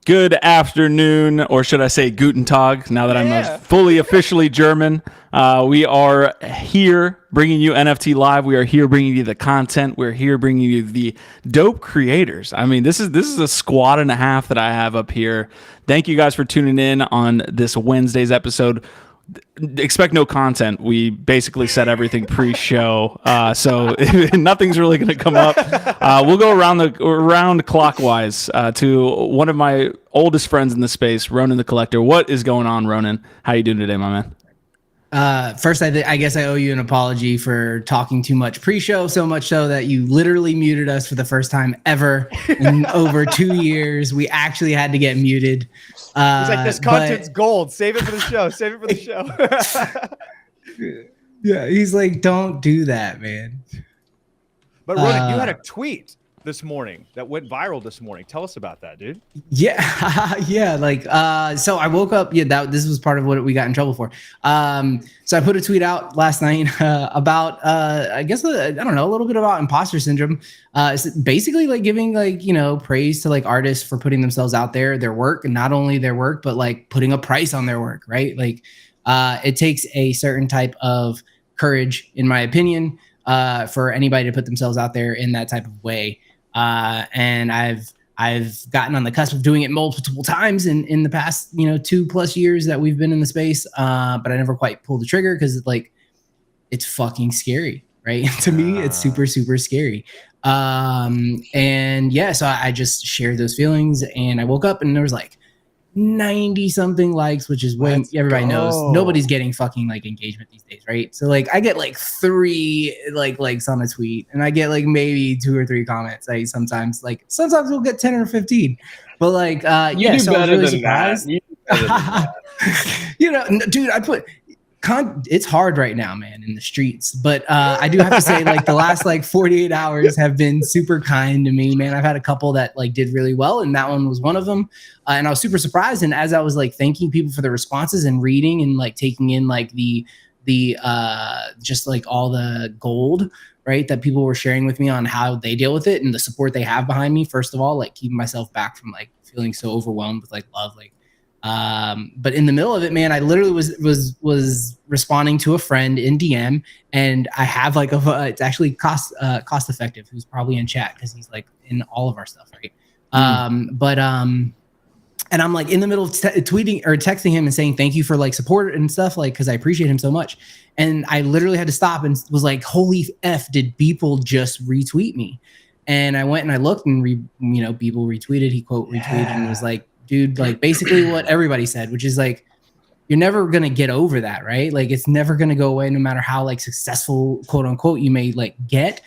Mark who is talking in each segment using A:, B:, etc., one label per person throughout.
A: Good afternoon, or should I say Guten Tag, now that I'm fully officially German. We are here bringing you NFT Live. We are here bringing you the content. We're here bringing you the dope creators. I mean, this is a squad and a half that I have up here. Thank you guys for tuning in on this Wednesday's episode. Expect no content. We basically said everything pre-show, so nothing's really going to come up. We'll go around clockwise to one of my oldest friends in the space, Ronan the Collector. What is going on, Ronan? How you doing today, my man?
B: First, I guess I owe you an apology for talking too much pre-show, so much so that you literally muted us for the first time ever in over 2 years. We actually had to get muted.
C: He's like, this content's gold. Save it for the show. Save it for the show.
B: Yeah, he's like, don't do that, man.
C: But Ronan, you had a tweet this morning that went viral this morning. Tell us about that, dude.
B: Yeah, yeah. So I woke up. Yeah, this was part of what we got in trouble for. So I put a tweet out last night about, I guess, I don't know, a little bit about imposter syndrome. It's basically like giving praise to like artists for putting themselves out there, their work, and not only their work, but like putting a price on their work, right? Like it takes a certain type of courage, in my opinion, for anybody to put themselves out there in that type of way. And I've gotten on the cusp of doing it multiple times in the past, 2+ years that we've been in the space. But I never quite pulled the trigger because it's fucking scary, right? To me, it's super, super scary. And yeah, so I just shared those feelings, and I woke up and there was like 90 something likes, which is when everybody knows nobody's getting fucking like engagement these days, right? So like I get like 3 likes on a tweet, and I get like maybe 2 or 3 comments. Sometimes we'll get 10 or 15, but like yeah, so I was really surprised. Dude, I put it's hard right now, man, in the streets, but I do have to say, like, the last 48 hours have been super kind to me, man. I've had a couple that did really well, and that one was one of them. And I was super surprised. And as I was thanking people for the responses and reading and taking in the just all the gold, right, that people were sharing with me on how they deal with it and the support they have behind me. First of all, keeping myself back from feeling so overwhelmed with love, but in the middle of it, man, I literally was responding to a friend in DM, and I have it's actually cost effective, who's probably in chat because he's in all of our stuff, right? And I'm in the middle of tweeting or texting him and saying thank you for support and stuff, because I appreciate him so much. And I literally had to stop and was like, holy F, did people just retweet me? And I went and I looked, and people retweeted, he quote retweeted, and was like, dude, basically what everybody said, which is you're never going to get over that, right? It's never going to go away, no matter how successful, quote unquote, you may get.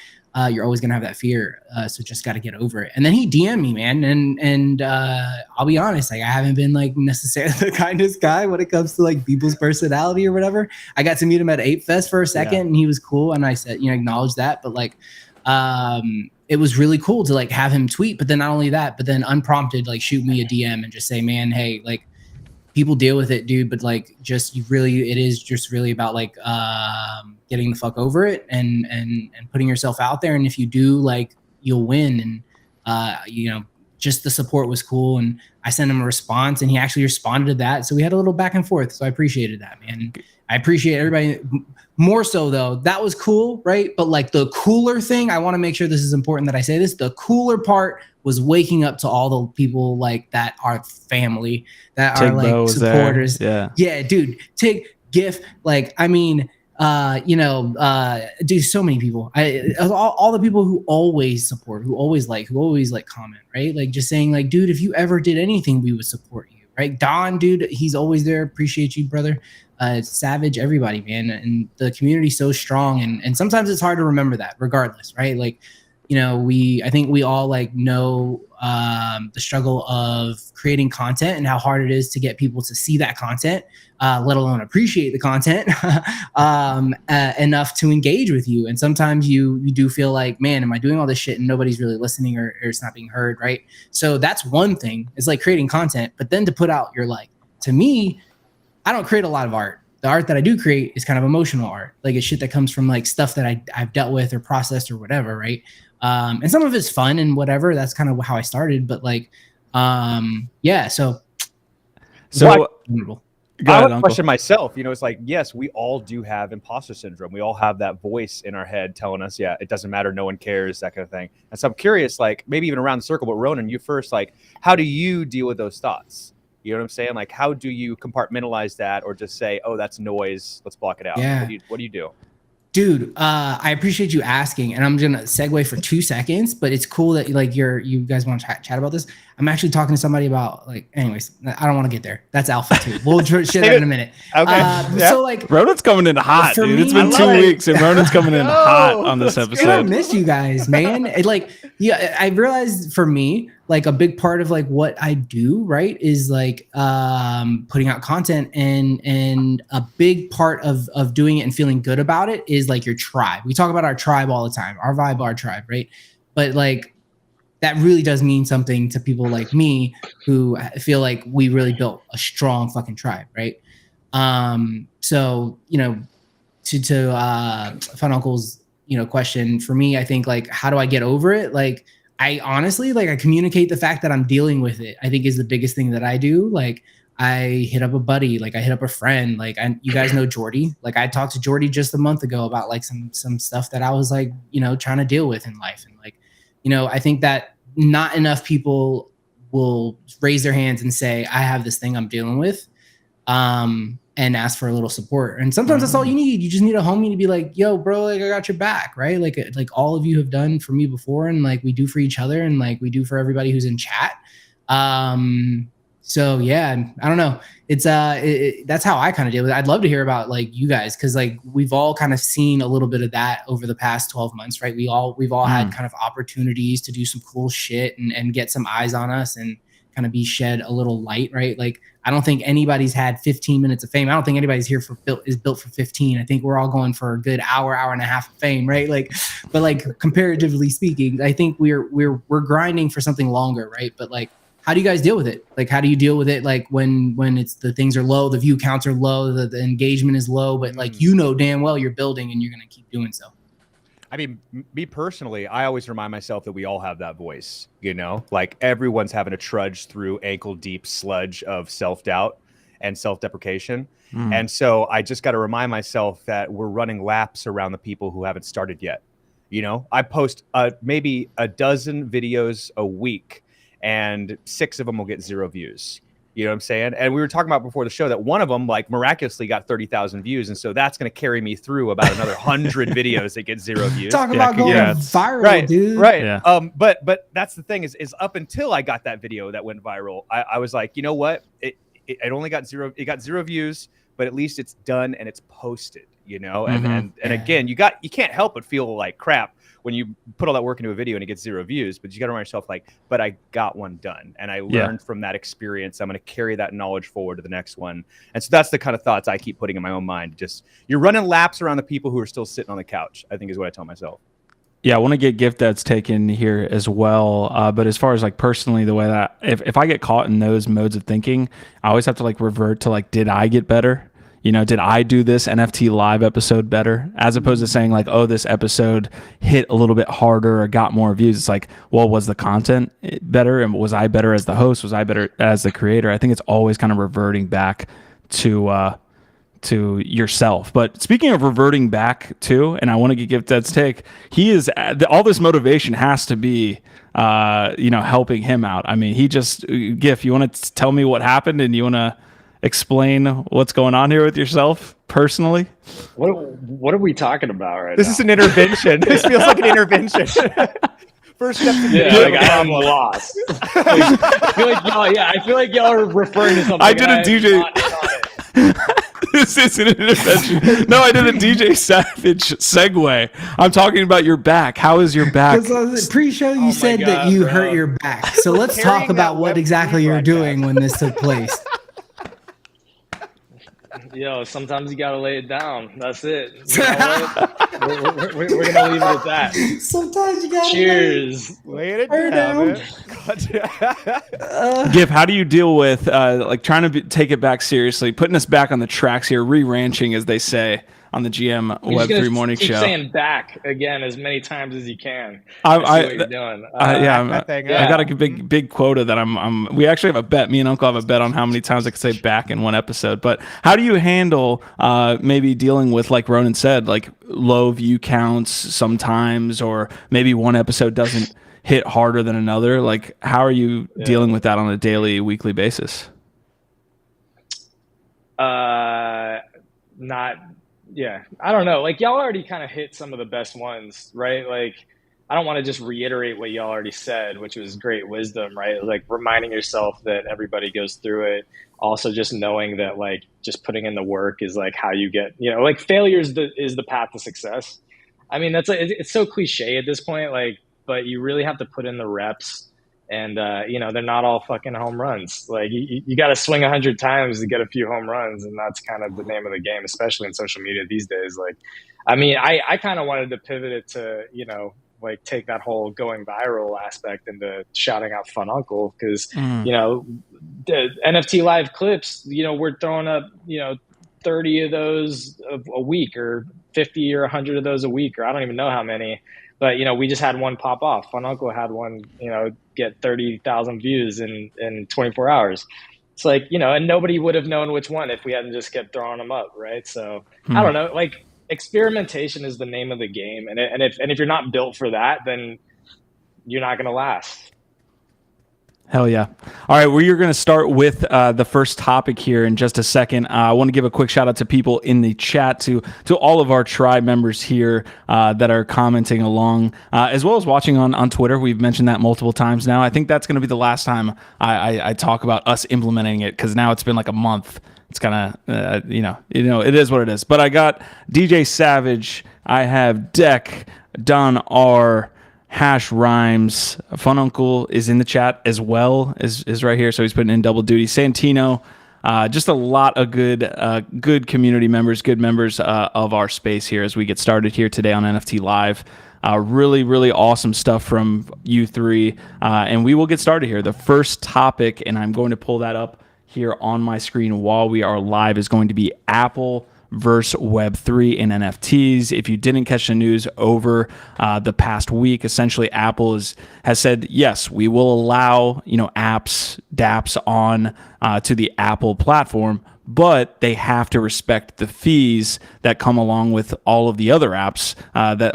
B: You're always going to have that fear. So just got to get over it. And then he DM'd me, man. And I'll be honest, I haven't been necessarily the kindest guy when it comes to people's personality or whatever. I got to meet him at 8 Fest for a second, and he was cool. And I said, acknowledge that. But it was really cool to have him tweet, but then not only that, but then unprompted, shoot me a DM and just say, man, hey, people deal with it, dude. But it is just really about getting the fuck over it and putting yourself out there. And if you do, you'll win. And, just the support was cool. And I sent him a response, and he actually responded to that. So we had a little back and forth. So I appreciated that, man. I appreciate everybody. More so though, that was cool, right? But the cooler thing, I want to make sure this is important that I say this. The cooler part was waking up to all the people that are family, that are supporters. Yeah, dude. Tig, GIF, dude, so many people. All the people who always support, who always comment, right? Just saying dude, if you ever did anything, we would support you, right? Don, dude, he's always there. Appreciate you, brother. Savage, everybody, man. And the community's so strong, and sometimes it's hard to remember that, regardless, right? I think we all know the struggle of creating content and how hard it is to get people to see that content, let alone appreciate the content enough to engage with you. And sometimes you do feel man, am I doing all this shit and nobody's really listening, or it's not being heard, right? So that's one thing. It's creating content, but then to put out your to me, I don't create a lot of art. The art that I do create is kind of emotional art. It's shit that comes from stuff that I've dealt with or processed or whatever, right? And some of it's fun and whatever. That's kind of how I started. But Yeah. So
C: I have a question myself. It's like, yes, we all do have imposter syndrome. We all have that voice in our head telling us, yeah, it doesn't matter, no one cares, that kind of thing. And so I'm curious, like maybe even around the circle, but Ronan, you first, like, how do you deal with those thoughts? You know what I'm saying? Like, how do you compartmentalize that, or just say, oh, that's noise, let's block it out?
B: Yeah.
C: What do you do?
B: Dude, I appreciate you asking, and I'm gonna segue for 2 seconds, but it's cool that you guys want to chat about this. I'm actually talking to somebody about, like, anyways, I don't want to get there. That's alpha too. We'll shit that in a minute.
C: Okay.
B: So like,
A: Ronan's coming in hot, dude.
B: Me,
A: it's been 2 weeks, and Ronan's coming in hot on this episode.
B: I miss you guys, man. I realized for me, like a big part of like what I do, right, is like putting out content, and a big part of doing it and feeling good about it is like your tribe. We talk about our tribe all the time, our vibe, our tribe, right? But like that really does mean something to people like me who feel like we really built a strong fucking tribe, right? So to Fun Uncle's question, for me, I think like, how do I get over it? Like, I honestly, like, I communicate the fact that I'm dealing with it, I think is the biggest thing that I do. Like, I hit up a buddy, like I hit up a friend, like you guys know Jordy. Like I talked to Jordy just a month ago about like some stuff that I was like, trying to deal with in life. And like, I think that not enough people will raise their hands and say, I have this thing I'm dealing with, and ask for a little support. And sometimes that's all you need. You just need a homie to be like, yo, bro, like I got your back, right? Like all of you have done for me before, and like we do for each other, and like we do for everybody who's in chat. So yeah, I don't know. It's that's how I kind of deal with it. I'd love to hear about like you guys, because like we've all kind of seen a little bit of that over the past 12 months, right? We've all had kind of opportunities to do some cool shit and get some eyes on us and kind of be shed a little light, right? Like I don't think anybody's had 15 minutes of fame. I don't think anybody's here is built for 15. I think we're all going for a good hour and a half of fame, right? Like, but like comparatively speaking, I think we're grinding for something longer, right? But like, how do you guys deal with it? Like, how do you deal with it? Like when it's the things are low, the view counts are low, the engagement is low, but like, damn well you're building and you're going to keep doing so.
C: I mean, me personally, I always remind myself that we all have that voice, like everyone's having to trudge through ankle deep sludge of self-doubt and self-deprecation. And so I just got to remind myself that we're running laps around the people who haven't started yet. I post maybe a dozen videos a week, and 6 of them will get 0 views. You know what I'm saying? And we were talking about before the show that one of them like miraculously got 30,000 views. And so that's going to carry me through about another 100 videos that get 0 views.
B: Talk about going viral, dude.
C: Right. Yeah. But that's the thing is up until I got that video that went viral, I was like, you know what? It only got 0. It got 0 views, but at least it's done and it's posted, and again, you can't help but feel like crap when you put all that work into a video and it gets 0 views, but you got to remind yourself like, but I got one done and I learned from that experience. I'm going to carry that knowledge forward to the next one. And so that's the kind of thoughts I keep putting in my own mind. Just you're running laps around the people who are still sitting on the couch, I think is what I tell myself.
A: Yeah, I want to get gift that's taken here as well. But as far as like personally, the way that if I get caught in those modes of thinking, I always have to like revert to like, did I get better? Did I do this NFT live episode better? As opposed to saying like, oh, this episode hit a little bit harder or got more views. It's like, well, was the content better? And was I better as the host? Was I better as the creator? I think it's always kind of reverting back to yourself. But speaking of reverting back to, and I want to get Gift Dad's take, he is, all this motivation has to be, helping him out. I mean, he just, Gift, you want to tell me what happened and you want to explain what's going on here with yourself personally?
D: What are we talking about right now?
C: This is an intervention. This feels like an intervention. First step to
D: I'm lost. I feel like y'all are referring to something.
A: I did a DJ. This isn't an intervention. No, I did a DJ Savage segue. I'm talking about your back. How is your back?
B: Pre-show, you said that you hurt your back. So let's talk about what exactly you're doing when this took place.
D: Yo, sometimes you gotta lay it down. That's it. We're gonna leave it at that.
B: Sometimes you gotta.
D: Cheers.
C: Lay it down.
A: Gif, how do you deal with like trying to take it back seriously, putting us back on the tracks here, re-ranching, as they say? on the GM
D: You're just
A: Web3
D: gonna
A: morning
D: keep
A: show.
D: saying back again as many times as you can. I see what you're doing.
A: I got a big quota that we actually have a bet. Me and Uncle have a bet on how many times I can say back in one episode. But how do you handle maybe dealing with, like Ronan said, like low view counts sometimes, or maybe one episode doesn't hit harder than another? Like, how are you dealing with that on a daily, weekly basis?
D: I don't know. Like, y'all already kind of hit some of the best ones, right? Like, I don't want to just reiterate what y'all already said, which was great wisdom, right? Like, reminding yourself that everybody goes through it. Also, just knowing that, like, just putting in the work is like how you get, like, failure is the path to success. I mean, it's so cliche at this point, like, but you really have to put in the reps. And, they're not all fucking home runs. Like, you got to swing 100 times to get a few home runs. And that's kind of the name of the game, especially in social media these days. Like, I mean, I kind of wanted to pivot it to, like, take that whole going viral aspect into shouting out Fun Uncle. Because, the NFT live clips, we're throwing up, 30 of those a week, or 50 or 100 of those a week, or I don't even know how many. But, we just had one pop off. Fun Uncle had one, get 30,000 views in 24 hours. It's like, and nobody would have known which one if we hadn't just kept throwing them up, right? So I don't know. Like, experimentation is the name of the game. And if you're not built for that, then you're not going to last.
A: Hell yeah. All right, we're going to start with the first topic here in just a second. I want to give a quick shout out to people in the chat, to all of our tribe members here that are commenting along, as well as watching on Twitter. We've mentioned that multiple times now. I think that's going to be the last time I talk about us implementing it, because now it's been like a month. It's kind of, it is what it is. But I got DJ Savage. I have Deck, Don R., Hash Rhymes, Fun Uncle is in the chat as well, is right here, so he's putting in double duty. Santino, just a lot of good community members, good members of our space here as we get started here today on NFT Live. Really, really awesome stuff from you three, and we will get started here. The first topic, and I'm going to pull that up here on my screen while we are live, is going to be Apple versus Web3 and NFTs. If you didn't catch the news over the past week, essentially Apple has said, yes, we will allow apps, dApps on to the Apple platform, but they have to respect the fees that come along with all of the other apps,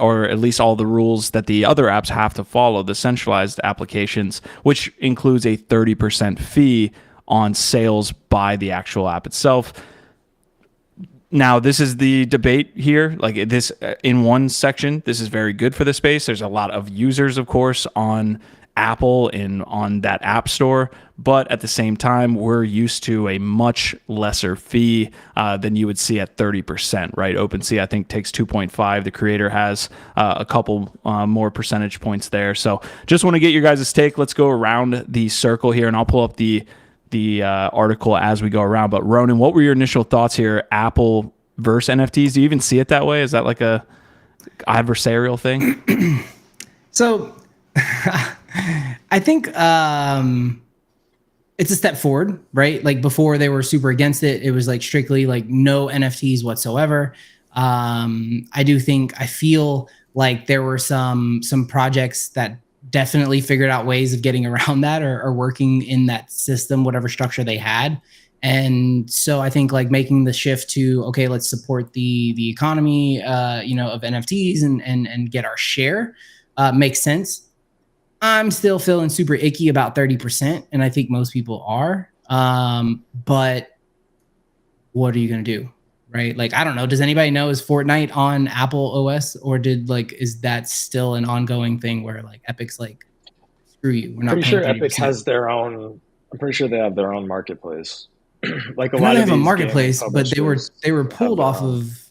A: or at least all the rules that the other apps have to follow, the centralized applications, which includes a 30% fee on sales by the actual app itself. Now, this is the debate here. Like, this, in one section, this is very good for the space. There's a lot of users, of course, on Apple and on that app store. But at the same time, we're used to a much lesser fee than you would see at 30%, right? OpenSea, I think, takes 2.5. The creator has a couple more percentage points there. So just want to get your guys' take. Let's go around the circle here, and I'll pull up the article as we go around. But Ronan, what were your initial thoughts here? Apple versus NFTs? Do you even see it that way? Is that like a adversarial thing?
B: So I think it's a step forward, right? Like, before they were super against it. It was like strictly like no NFTs whatsoever. I feel like there were some projects that definitely figured out ways of getting around that, or working in that system, whatever structure they had. And so I think, like, making the shift to, okay, let's support the economy, of NFTs and get our share, makes sense. I'm still feeling super icky about 30%, and I think most people are. But what are you going to do? Right? Like, I don't know. Does anybody know, is Fortnite on Apple OS, or is that still an ongoing thing where, like, Epic's like, screw you, we're not
D: Pretty
B: paying
D: sure
B: 30%.
D: Epic has their own. I'm pretty sure they have their own marketplace. Like,
B: I know they have a marketplace, but they were pulled off of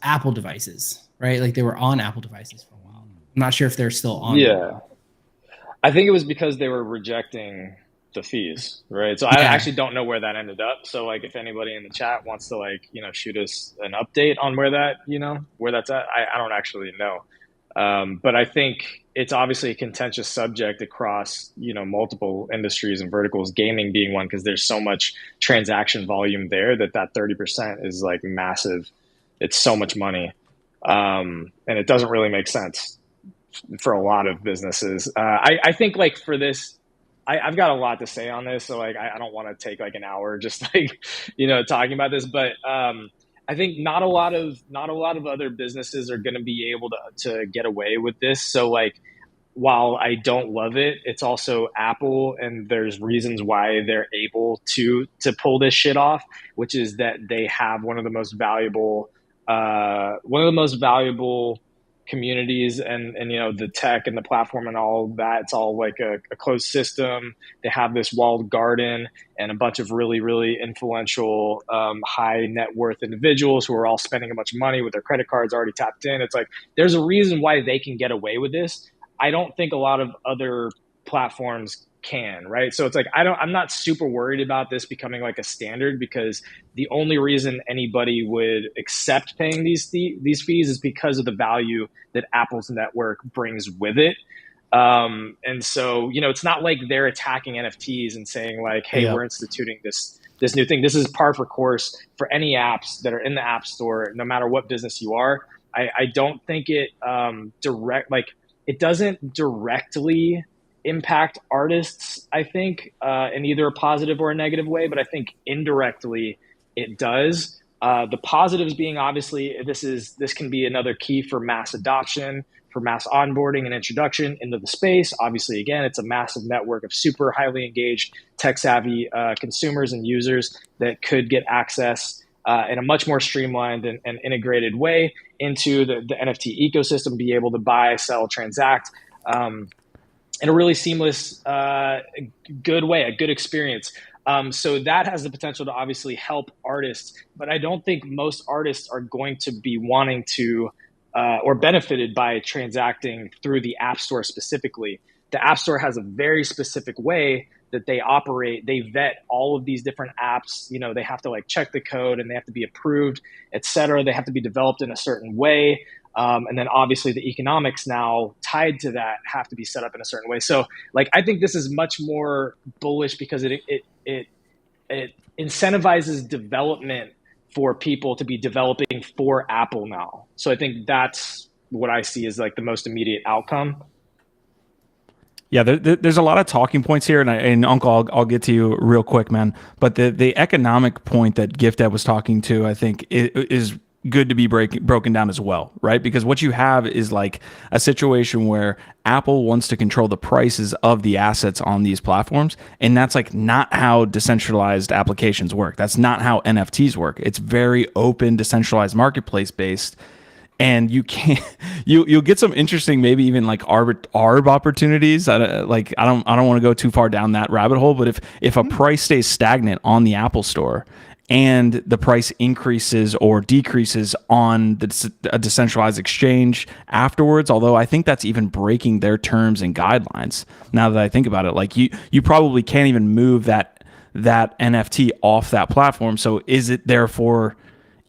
B: Apple devices, right? Like, they were on Apple devices for a while. I'm not sure if they're still on.
D: Yeah, I think it was because they were rejecting the fees, right? So I actually don't know where that ended up. So, like, if anybody in the chat wants to, like, shoot us an update on where that's at, I don't actually know. But I think it's obviously a contentious subject across, you know, multiple industries and verticals, gaming being one, because there's so much transaction volume there that 30% is like massive. It's so much money. And it doesn't really make sense for a lot of businesses. I think like for this, I've got a lot to say on this, so like I don't want to take like an hour just like, you know, talking about this, but I think not a lot of other businesses are going to be able to get away with this. So like, while I don't love it, it's also Apple, and there's reasons why they're able to pull this shit off, which is that they have one of the most valuable communities, and you know, the tech and the platform and all that. It's all like a closed system. They have this walled garden and a bunch of really, really influential high net worth individuals who are all spending a bunch of money with their credit cards already tapped in. It's like there's a reason why they can get away with this. I don't think a lot of other platforms can, right? So it's like I'm not super worried about this becoming like a standard, because the only reason anybody would accept paying these fees is because of the value that Apple's network brings with it. And so, you know, it's not like they're attacking NFTs and saying like, hey, we're instituting this new thing. This is par for course for any apps that are in the App Store, no matter what business you are. I don't think it it doesn't directly impact artists, I think, in either a positive or a negative way, but I think indirectly it does. The positives being, obviously, this can be another key for mass adoption, for mass onboarding and introduction into the space. Obviously, again, it's a massive network of super highly engaged, tech-savvy consumers and users that could get access in a much more streamlined and integrated way into the NFT ecosystem, be able to buy, sell, transact in a really seamless, good way, a good experience. So that has the potential to obviously help artists, but I don't think most artists are going to be wanting to or benefited by transacting through the App Store specifically. The App Store has a very specific way that they operate. They vet all of these different apps. You know, they have to like check the code and they have to be approved, et cetera. They have to be developed in a certain way. And then obviously the economics now tied to that have to be set up in a certain way. So like, I think this is much more bullish because it incentivizes development for people to be developing for Apple now. So I think that's what I see as like the most immediate outcome.
A: Yeah, there's a lot of talking points here, and Uncle, I'll get to you real quick, man. But the economic point that GiftEd was talking to, I think, is good to be broken down as well, right? Because what you have is like a situation where Apple wants to control the prices of the assets on these platforms, and that's like not how decentralized applications work. That's not how NFTs work. It's very open, decentralized marketplace based. And you can't, you'll get some interesting, maybe even like arb opportunities. I don't want to go too far down that rabbit hole. But if a price stays stagnant on the Apple Store and the price increases or decreases on a decentralized exchange afterwards, although I think that's even breaking their terms and guidelines. Now that I think about it, like you probably can't even move that NFT off that platform. So is it therefore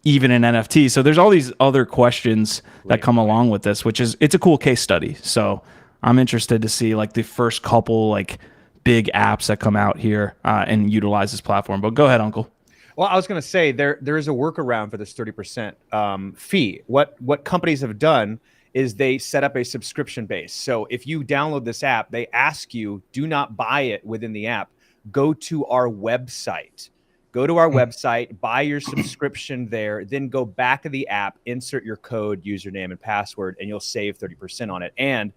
A: even an NFT? So there's all these other questions that come along with this, it's a cool case study. So I'm interested to see like the first couple like big apps that come out here and utilize this platform. But go ahead, Uncle.
C: Well, I was going to say there is a workaround for this 30% fee. What companies have done is they set up a subscription base. So if you download this app, they ask you, do not buy it within the app. Go to our website. Go to our website, buy your subscription there, then go back to the app, insert your code, username, and password, and you'll save 30% on it. And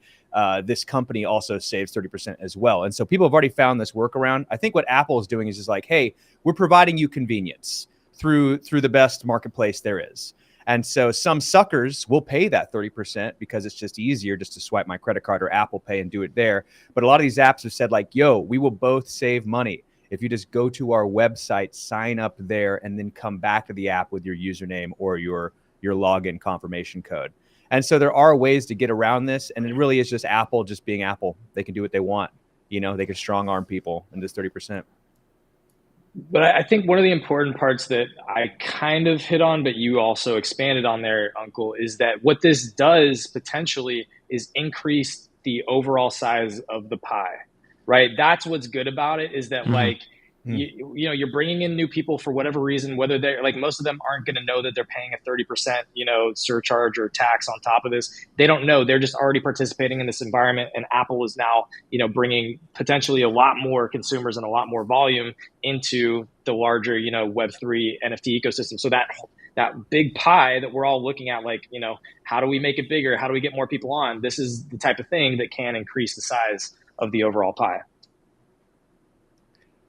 C: this company also saves 30% as well. And so people have already found this workaround. I think what Apple is doing is just like, hey, we're providing you convenience through the best marketplace there is. And so some suckers will pay that 30% because it's just easier just to swipe my credit card or Apple Pay and do it there. But a lot of these apps have said like, yo, we will both save money if you just go to our website, sign up there, and then come back to the app with your username or your login confirmation code. And so there are ways to get around this, and it really is just Apple just being Apple. They can do what they want. You know, they can strong arm people in this 30%.
D: But I think one of the important parts that I kind of hit on, but you also expanded on there, Uncle, is that what this does potentially is increase the overall size of the pie, right? That's what's good about it, is that like, you know, you're bringing in new people for whatever reason, whether they're like, most of them aren't going to know that they're paying a 30%, you know, surcharge or tax on top of this. They don't know. They're just already participating in this environment. And Apple is now, you know, bringing potentially a lot more consumers and a lot more volume into the larger, you know, Web3 NFT ecosystem. So that big pie that we're all looking at, like, you know, how do we make it bigger? How do we get more people on? This is the type of thing that can increase the size of the overall pie.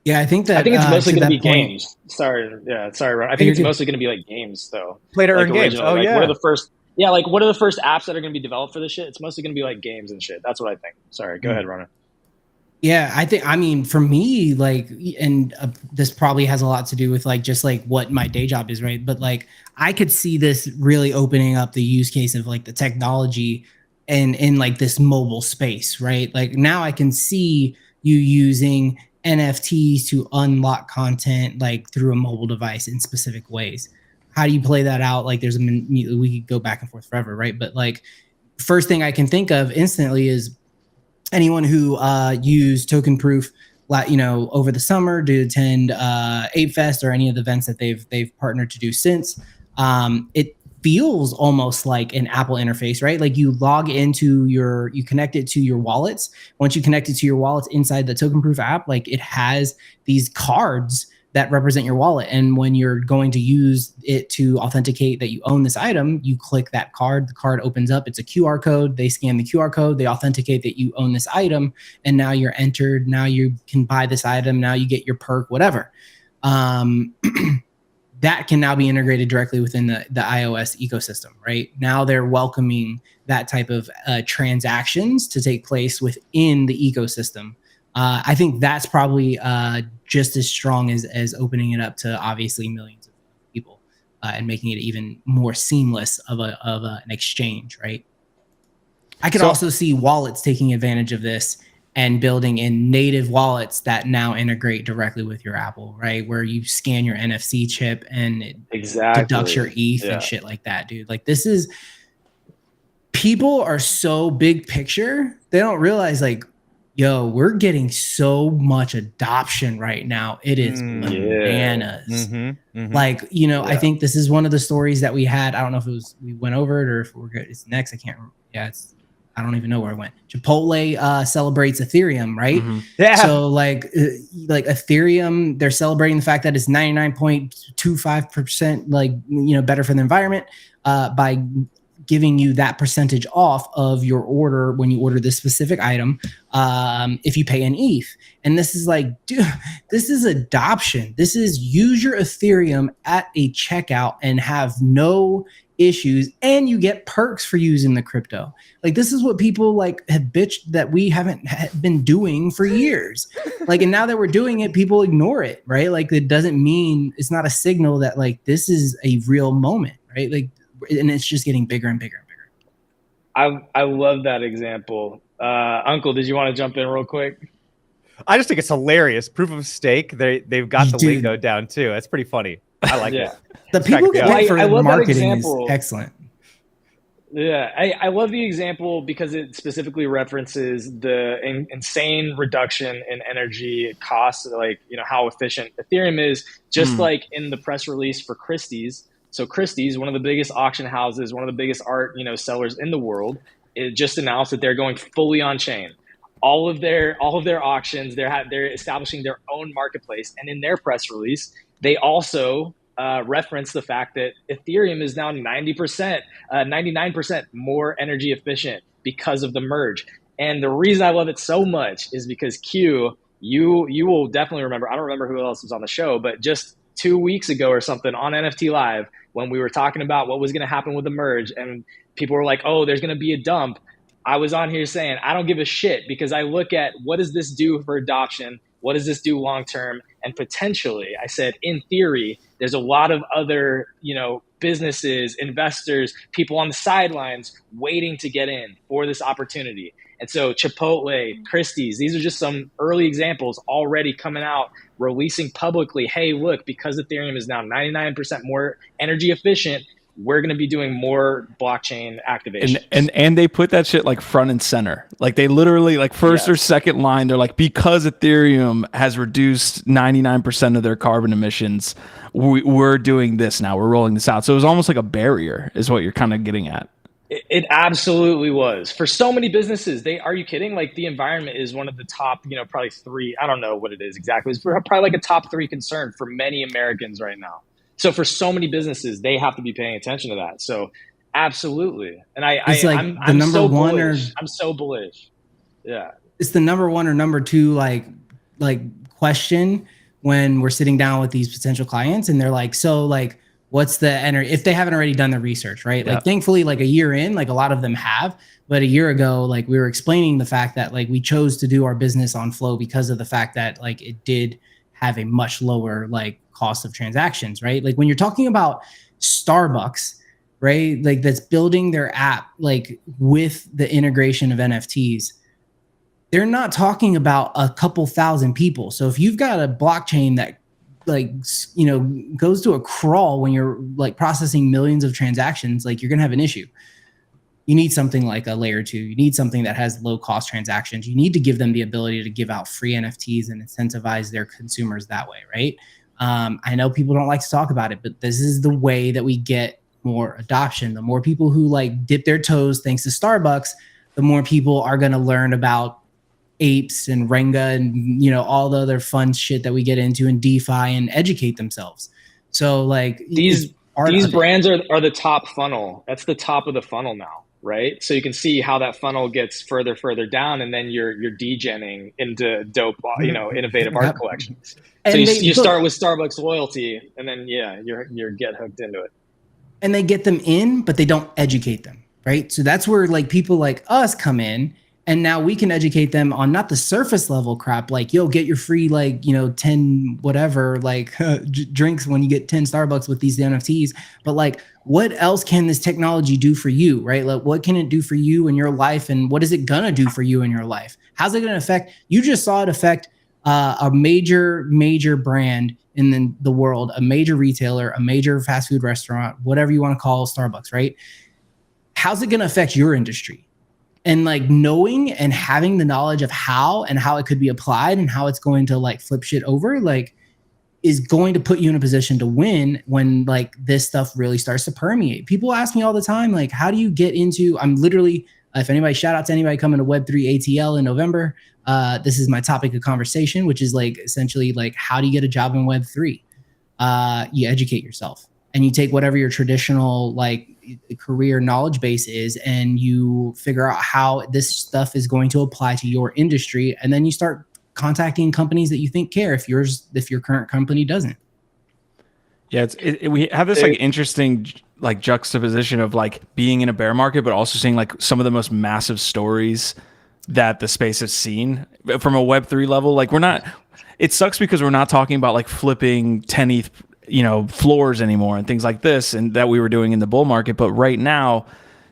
B: Yeah, I think
D: it's mostly going to be
B: point,
D: games. Sorry, Ron. I think it's mostly going to be like games, though.
C: Play to
D: like
C: earn games. Oh,
D: like,
C: yeah.
D: What are the first? Yeah, like what are the first apps that are going to be developed for this shit? It's mostly going to be like games and shit. That's what I think. Sorry, go ahead, Ron.
B: Yeah, I mean, for me, like, and this probably has a lot to do with like just like what my day job is, right? But like, I could see this really opening up the use case of like the technology and in like this mobile space, right? Like now I can see you using NFTs to unlock content like through a mobile device in specific ways. How do you play that out? Like we could go back and forth forever, right? But like, first thing I can think of instantly is anyone who used Tokenproof, you know, over the summer to attend Ape Fest or any of the events that they've partnered to do since. It feels almost like an Apple interface, right? Like you log into you connect it to your wallets. Once you connect it to your wallets inside the Tokenproof app, like it has these cards that represent your wallet. And when you're going to use it to authenticate that you own this item, you click that card, the card opens up, it's a QR code. They scan the QR code, they authenticate that you own this item. And now you're entered. Now you can buy this item. Now you get your perk, whatever. That can now be integrated directly within the iOS ecosystem, right? Now they're welcoming that type of transactions to take place within the ecosystem. I think that's probably just as strong as opening it up to obviously millions of people and making it even more seamless of an exchange, right? I could also see wallets taking advantage of this and building in native wallets that now integrate directly with your Apple, right? Where you scan your NFC chip and it deducts your ETH and shit like that, dude. Like this is, people are so big picture, they don't realize like, yo, we're getting so much adoption right now. It is bananas. Like, you know, I think this is one of the stories that we had. I don't know if we went over it or if we're good. It's next. I can't remember. Yeah, I don't even know where I went. Chipotle celebrates Ethereum, right?
C: Yeah.
B: So like Ethereum, they're celebrating the fact that it's 99.25% like, you know, better for the environment by giving you that percentage off of your order when you order this specific item if you pay an ETH. And this is like, dude, this is adoption. This is use your Ethereum at a checkout and have no issues, and you get perks for using the crypto. Like this is what people like have bitched that we haven't been doing for years. Like, and now that we're doing it, people ignore it, right? Like it doesn't mean, it's not a signal that like this is a real moment, right? Like, and it's just getting bigger and bigger and bigger.
D: I love that example. Uncle, did you want to jump in real quick?
C: I just think it's hilarious. Proof of stake. They've got the lingo down too. That's pretty funny. I like it.
B: The people get paid for marketing is excellent.
D: Yeah, I love the example because it specifically references the insane reduction in energy costs, like, you know, how efficient Ethereum is, just like in the press release for Christie's. So Christie's, one of the biggest auction houses, one of the biggest art, you know, sellers in the world, it just announced that they're going fully on chain. All of their auctions, they're establishing their own marketplace, and in their press release, they also reference the fact that Ethereum is now 99% more energy efficient because of the merge. And the reason I love it so much is because Q, you will definitely remember. I don't remember who else was on the show, but just 2 weeks ago or something on NFT Live, when we were talking about what was going to happen with the merge, and people were like, "Oh, there's going to be a dump." I was on here saying, I don't give a shit, because I look at what does this do for adoption? What does this do long term? And potentially, I said, in theory, there's a lot of other, you know, businesses, investors, people on the sidelines waiting to get in for this opportunity. And so Chipotle, Christie's, these are just some early examples already coming out, releasing publicly, hey, look, because Ethereum is now 99% more energy efficient, we're going to be doing more blockchain activations.
A: And they put that shit like front and center. Like they literally like first or second line, they're like, because Ethereum has reduced 99% of their carbon emissions, we're doing this now. We're rolling this out. So it was almost like a barrier is what you're kind of getting at.
D: It absolutely was for so many businesses. Are you kidding? Like the environment is one of the top, probably three. I don't know what it is exactly. It's probably like a top three concern for many Americans right now. So for so many businesses, they have to be paying attention to that. So absolutely. And I'm so bullish. I'm so bullish. Yeah.
B: It's the number one or number two, like question when we're sitting down with these potential clients and they're like, so like, what's the energy if they haven't already done the research, right? Like thankfully, like a year in, like a lot of them have, but a year ago, like we were explaining the fact that like we chose to do our business on Flow because of the fact that like it did have a much lower like cost of transactions, right? Like when you're talking about Starbucks, right? Like that's building their app, like with the integration of NFTs, they're not talking about a couple thousand people. So if you've got a blockchain that like, goes to a crawl when you're like processing millions of transactions, like you're going to have an issue. You need something like a layer 2. You need something that has low cost transactions. You need to give them the ability to give out free NFTs and incentivize their consumers that way, right? I know people don't like to talk about it, but this is the way that we get more adoption. The more people who like dip their toes thanks to Starbucks, the more people are going to learn about apes and Renga and all the other fun shit that we get into in DeFi and educate themselves. So like
D: these brands are the top funnel. That's the top of the funnel now, right? So you can see how that funnel gets further down, and then you're degenning into dope, innovative art collections. So you start with Starbucks loyalty, and then you're get hooked into it.
B: And they get them in, but they don't educate them, right? So that's where like people like us come in. And now we can educate them on not the surface level crap, like, yo, get your free, like, 10 whatever, like drinks when you get 10 Starbucks with these NFTs. But like, what else can this technology do for you, right? Like, what can it do for you in your life? And what is it going to do for you in your life? How's it going to affect? You just saw it affect a major brand in the world, a major retailer, a major fast food restaurant, whatever you want to call Starbucks, right? How's it going to affect your industry? And like knowing and having the knowledge of how it could be applied and how it's going to like flip shit over, like is going to put you in a position to win when like this stuff really starts to permeate. People ask me all the time, like, how do you get into, I'm literally, if anybody, shout out to anybody coming to Web3 ATL in November. This is my topic of conversation, which is like essentially like, how do you get a job in Web3? You educate yourself and you take whatever your traditional like career knowledge base is, and you figure out how this stuff is going to apply to your industry. And then you start contacting companies that you think care if your current company doesn't.
A: Yeah, we have this like interesting like juxtaposition of like being in a bear market, but also seeing like some of the most massive stories that the space has seen from a Web3 level. Like it sucks because we're not talking about like flipping 10 ETH floors anymore and things like this, and that we were doing in the bull market. But right now,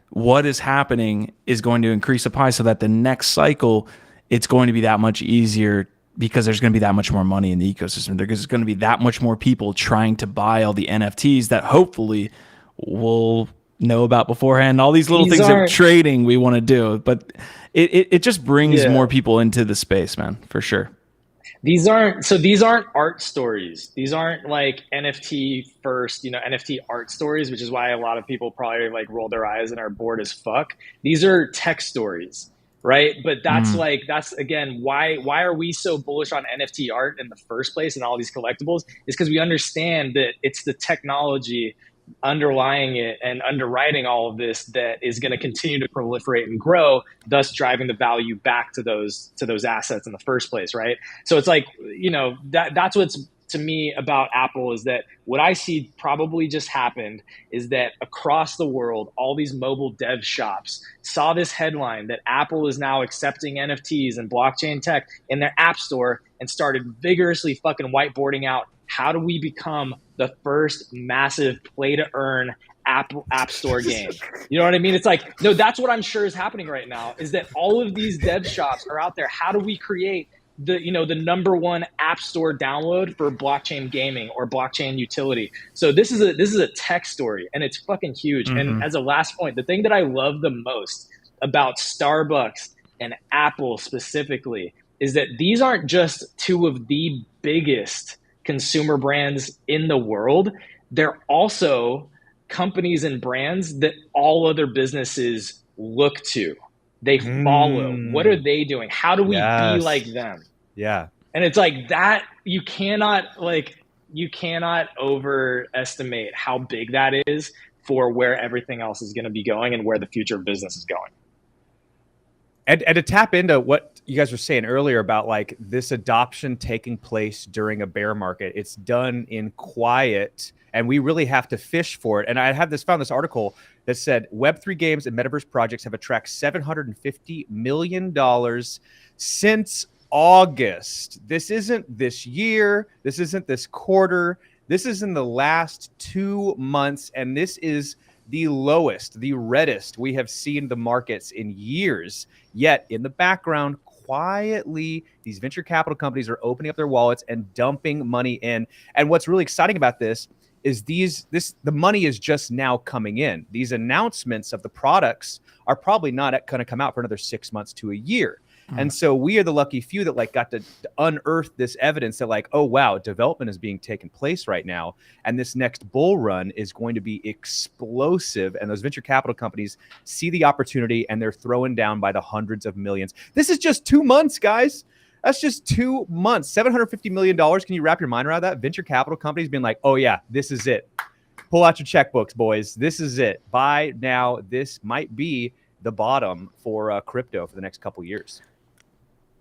A: what is happening is going to increase the pie so that the next cycle, it's going to be that much easier because there's going to be that much more money in the ecosystem. There's going to be that much more people trying to buy all the NFTs that hopefully we'll know about beforehand. All these little things of trading we want to do, but it just brings more people into the space, man, for sure.
D: These aren't art stories. These aren't like NFT first, NFT art stories, which is why a lot of people probably like roll their eyes and are bored as fuck. These are tech stories, right? But that's again, why are we so bullish on NFT art in the first place and all these collectibles is because we understand that it's the technology underlying it and underwriting all of this that is going to continue to proliferate and grow, thus driving the value back to those assets in the first place, right? So it's like, that's what's to me about Apple is that what I see probably just happened is that across the world, all these mobile dev shops saw this headline that Apple is now accepting NFTs and blockchain tech in their app store and started vigorously fucking whiteboarding out how do we become the first massive play to earn app store game. You know what I mean? It's like, no, that's what I'm sure is happening right now is that all of these dev shops are out there. How do we create the number one app store download for blockchain gaming or blockchain utility. So this is a tech story, and it's fucking huge. And as a last point, the thing that I love the most about Starbucks and Apple specifically is that these aren't just two of the biggest consumer brands in the world. They're also companies and brands that all other businesses look to. They follow. What are they doing? How do we be like them?
C: Yeah.
D: And it's like that, you cannot overestimate how big that is for where everything else is going to be going and where the future of business is going.
C: And to tap into what you guys were saying earlier about like this adoption taking place during a bear market, it's done in quiet, and we really have to fish for it. And I found this article that said Web3 games and metaverse projects have attracted $750 million since August. This isn't this year. This isn't this quarter. This is in the last 2 months, and this is the lowest, the reddest we have seen the markets in years. Yet in the background, quietly, these venture capital companies are opening up their wallets and dumping money in. And what's really exciting about this is the money is just now coming in. These announcements of the products are probably not going to come out for another 6 months to a year. And so we are the lucky few that like got to unearth this evidence that like, oh, wow, development is being taken place right now. And this next bull run is going to be explosive. And those venture capital companies see the opportunity and they're throwing down by the hundreds of millions. This is just 2 months, guys. That's just 2 months. $750 million. Can you wrap your mind around that? Venture capital companies being like, oh, yeah, this is it. Pull out your checkbooks, boys. This is it. Buy now. This might be the bottom for crypto for the next couple years.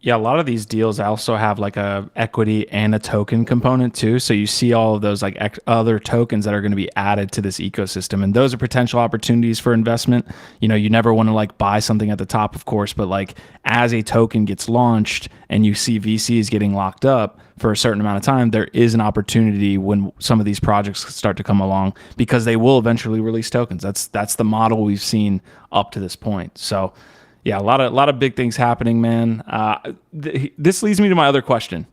A: Yeah, a lot of these deals also have like a equity and a token component too. So you see all of those like other tokens that are going to be added to this ecosystem, and those are potential opportunities for investment. You know, you never want to like buy something at the top, of course, but like as a token gets launched and you see VCs getting locked up for a certain amount of time, there is an opportunity when some of these projects start to come along because they will eventually release tokens. That's the model we've seen up to this point. So yeah, a lot of big things happening, man. This leads me to my other question.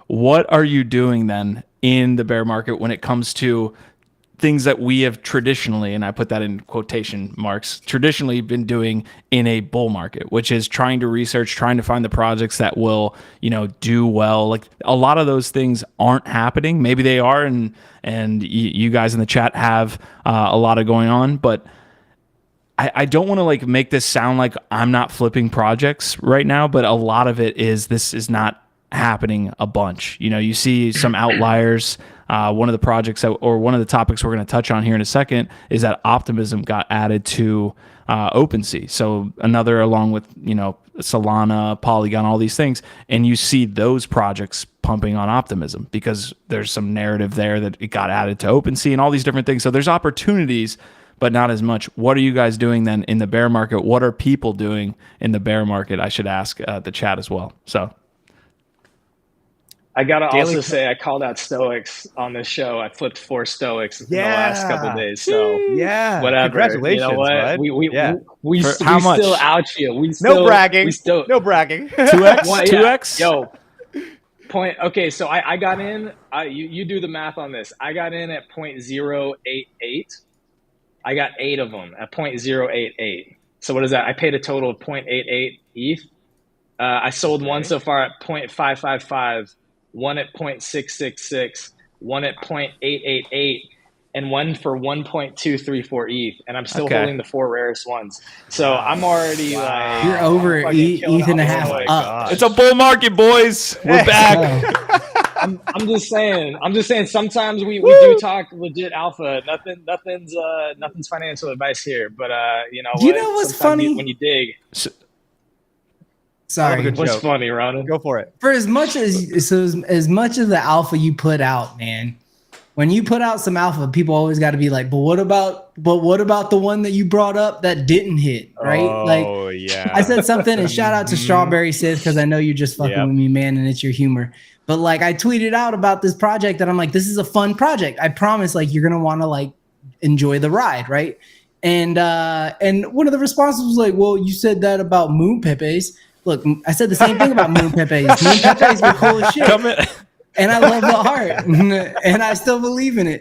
A: What are you doing then in the bear market when it comes to things that we have traditionally, and I put that in quotation marks, traditionally been doing in a bull market, which is trying to research, trying to find the projects that will, do well. Like a lot of those things aren't happening. Maybe they are, and you guys in the chat have a lot of going on, but I don't want to like make this sound like I'm not flipping projects right now, but a lot of it is this is not happening a bunch. You see some outliers. One of the projects or one of the topics we're going to touch on here in a second is that Optimism got added to OpenSea. So another, along with Solana, Polygon, all these things, and you see those projects pumping on Optimism because there's some narrative there that it got added to OpenSea and all these different things. So there's opportunities, but not as much. What are you guys doing then in the bear market? What are people doing in the bear market? I should ask the chat as well. So
D: I gotta also say I called out Stoics on this show. I flipped 4 Stoics in the last couple of days. So whatever.
C: Congratulations,
D: you know what?
C: bud.
D: We still out you.
C: No bragging. 2x.
A: 2x.
D: Yo. Point. Okay, so I got in. You do the math on this. I got in at 0.088. I got 8 of them at 0.088. So what is that? I paid a total of 0.88 ETH. I sold one so far at 0.555, one at 0.666, one at 0.888, and one for 1.234 ETH. And I'm still holding the 4 rarest ones. So I'm already like,
B: you're over ETH and a half up.
A: It's a bull market, boys. We're back.
D: I'm just saying. Sometimes we do talk legit alpha. Nothing's financial advice here. But you know
B: what's funny
D: when you dig.
B: Sorry,
D: what's funny, Ronald?
C: Go for it.
B: For as much of the alpha you put out, man. When you put out some alpha, people always got to be like, but what about the one that you brought up that didn't hit, right?
C: Oh, yeah.
B: I said something, and shout out to Strawberry Sis, because I know you're just fucking with me, man, and it's your humor. But like I tweeted out about this project that I'm like, this is a fun project. I promise, like you're gonna want to like enjoy the ride, right? And one of the responses was like, well, you said that about Moon Pepes. Look, I said the same thing about Moon Pepes. Moon Pepes were cool as shit. And I love the art, and I still believe in it.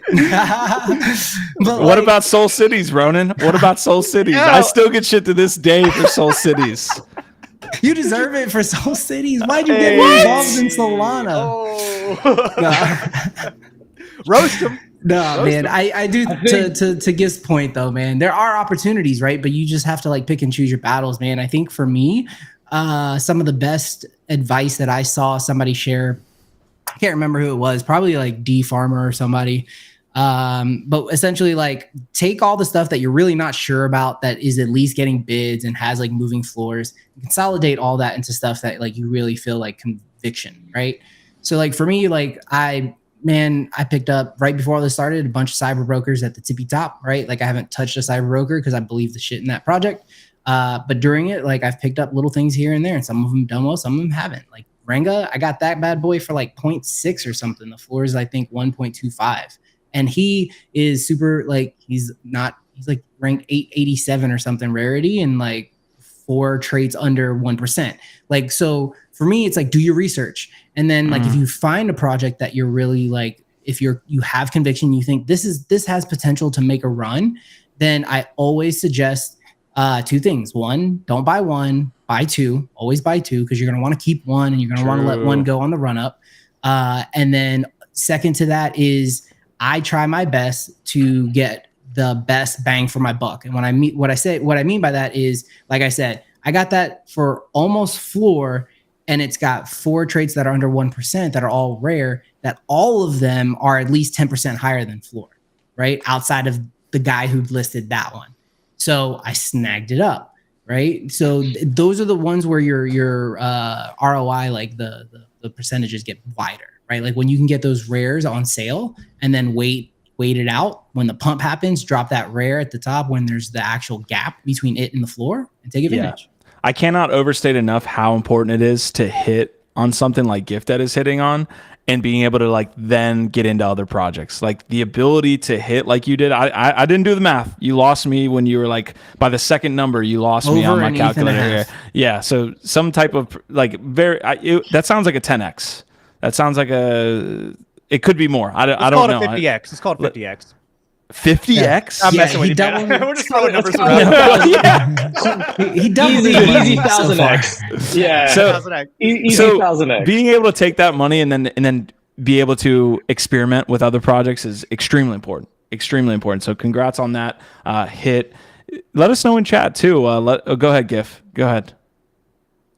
A: But what about Soul Cities, Ronan? What about Soul Cities? I still get shit to this day for Soul Cities.
B: You deserve it for Soul Cities. Why'd you get me involved in Solana?
C: Roast him.
B: No, man, I do. To Gift's point, though, man, there are opportunities, right? But you just have to like pick and choose your battles, man. I think for me, some of the best advice that I saw somebody share, I can't remember who it was, probably like D Farmer or somebody. But essentially, like, take all the stuff that you're really not sure about that is at least getting bids and has like moving floors, consolidate all that into stuff that like you really feel like conviction, right? So like for me, like I picked up right before all this started a bunch of cyber brokers at the tippy top, right? Like I haven't touched a cyber broker because I believe the shit in that project. But during it, like I've picked up little things here and there, and some of them done well, some of them haven't. Like Renga, I got that bad boy for like 0.6 or something. The floor is I think 1.25. And he is super, like, he's like ranked 887 or something rarity and like 4 traits under 1%. Like, so for me, it's like, do your research. And then like, if you find a project that you're really like, if you have conviction, you think this has potential to make a run, then I always suggest 2 things. 1, don't buy 1, buy 2, always buy 2, because you're going to want to keep 1 and you're going to want to let 1 go on the run up. And then second to that is, I try my best to get the best bang for my buck. And what I mean by that is, like I said, I got that for almost floor, and it's got 4 traits that are under 1% that are all rare, that all of them are at least 10% higher than floor, right? Outside of the guy who listed that one. So I snagged it up, right? So those are the ones where your ROI, like the percentages get wider. Right, like when you can get those rares on sale and then wait it out. When the pump happens, drop that rare at the top when there's the actual gap between it and the floor, and take advantage.
A: Yeah. I cannot overstate enough how important it is to hit on something like Gifted is hitting on, and being able to like then get into other projects. Like the ability to hit like you did. I didn't do the math. You lost me when you were like by the second number. You lost me on my calculator. Yeah. So some type of like that sounds like a 10x. That sounds like it could be more. I don't know.
C: It's called 50x. It's called 50x.
A: 50x?
C: I'm messing with you. We're just throwing numbers around.
B: He doubled
D: easy 1000x. Yeah. Easy 1000x.
A: Being able to take that money and then be able to experiment with other projects is extremely important. Extremely important. So congrats on that hit. Let us know in chat too. Go ahead, Gif. Go ahead.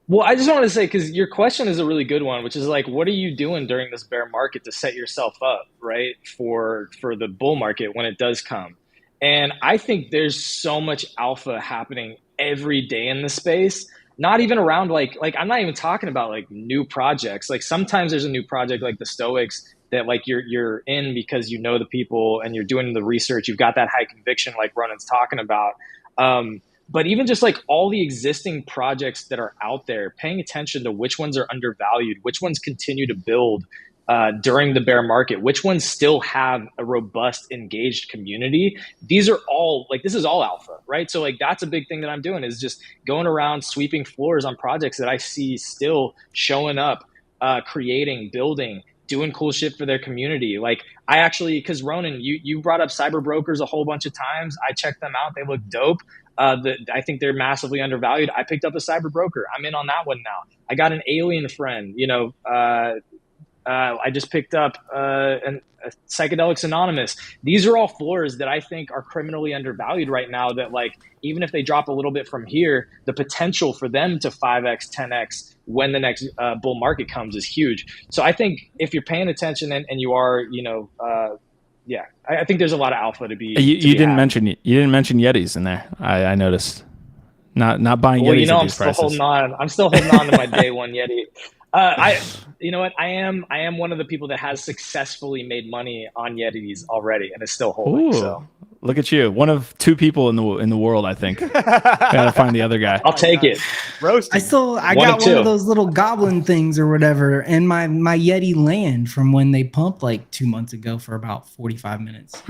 D: Well, I just wanted to say, because your question is a really good one, which is like, what are you doing during this bear market to set yourself up, right, for the bull market when it does come? And I think there's so much alpha happening every day in the space, not even around like I'm not even talking about like new projects. Like sometimes there's a new project like the Stoics that like you're in because you know the people and you're doing the research. You've got that high conviction like Ronan's talking about. But even just like all the existing projects that are out there, paying attention to which ones are undervalued, which ones continue to build during the bear market, which ones still have a robust, engaged community. These are all like, this is all alpha, right? So like, that's a big thing that I'm doing is just going around sweeping floors on projects that I see still showing up, creating, building, doing cool shit for their community. Like I actually, because Ronan, you brought up cyber brokers a whole bunch of times. I checked them out. They look dope. I think they're massively undervalued. I picked up a cyber broker. I'm in on that one now. I got an alien friend, I just picked up a Psychedelics Anonymous. These are all floors that I think are criminally undervalued right now, that like, even if they drop a little bit from here, the potential for them to 5x, 10x when the next bull market comes is huge. So I think if you're paying attention and you are, I think there's a lot of alpha to be.
A: You didn't mention Yetis in there. I noticed. Not buying Yetis at these prices.
D: I'm still holding on to my day one Yeti. You know what? I am one of the people that has successfully made money on Yetis already and is still holding.
A: Ooh,
D: so
A: look at you, one of 2 people in the world, I think. Gotta find the other guy.
D: I'll take it.
B: Roasting. I got one of those little goblin things or whatever, and my Yeti land from when they pumped like 2 months ago for about 45 minutes.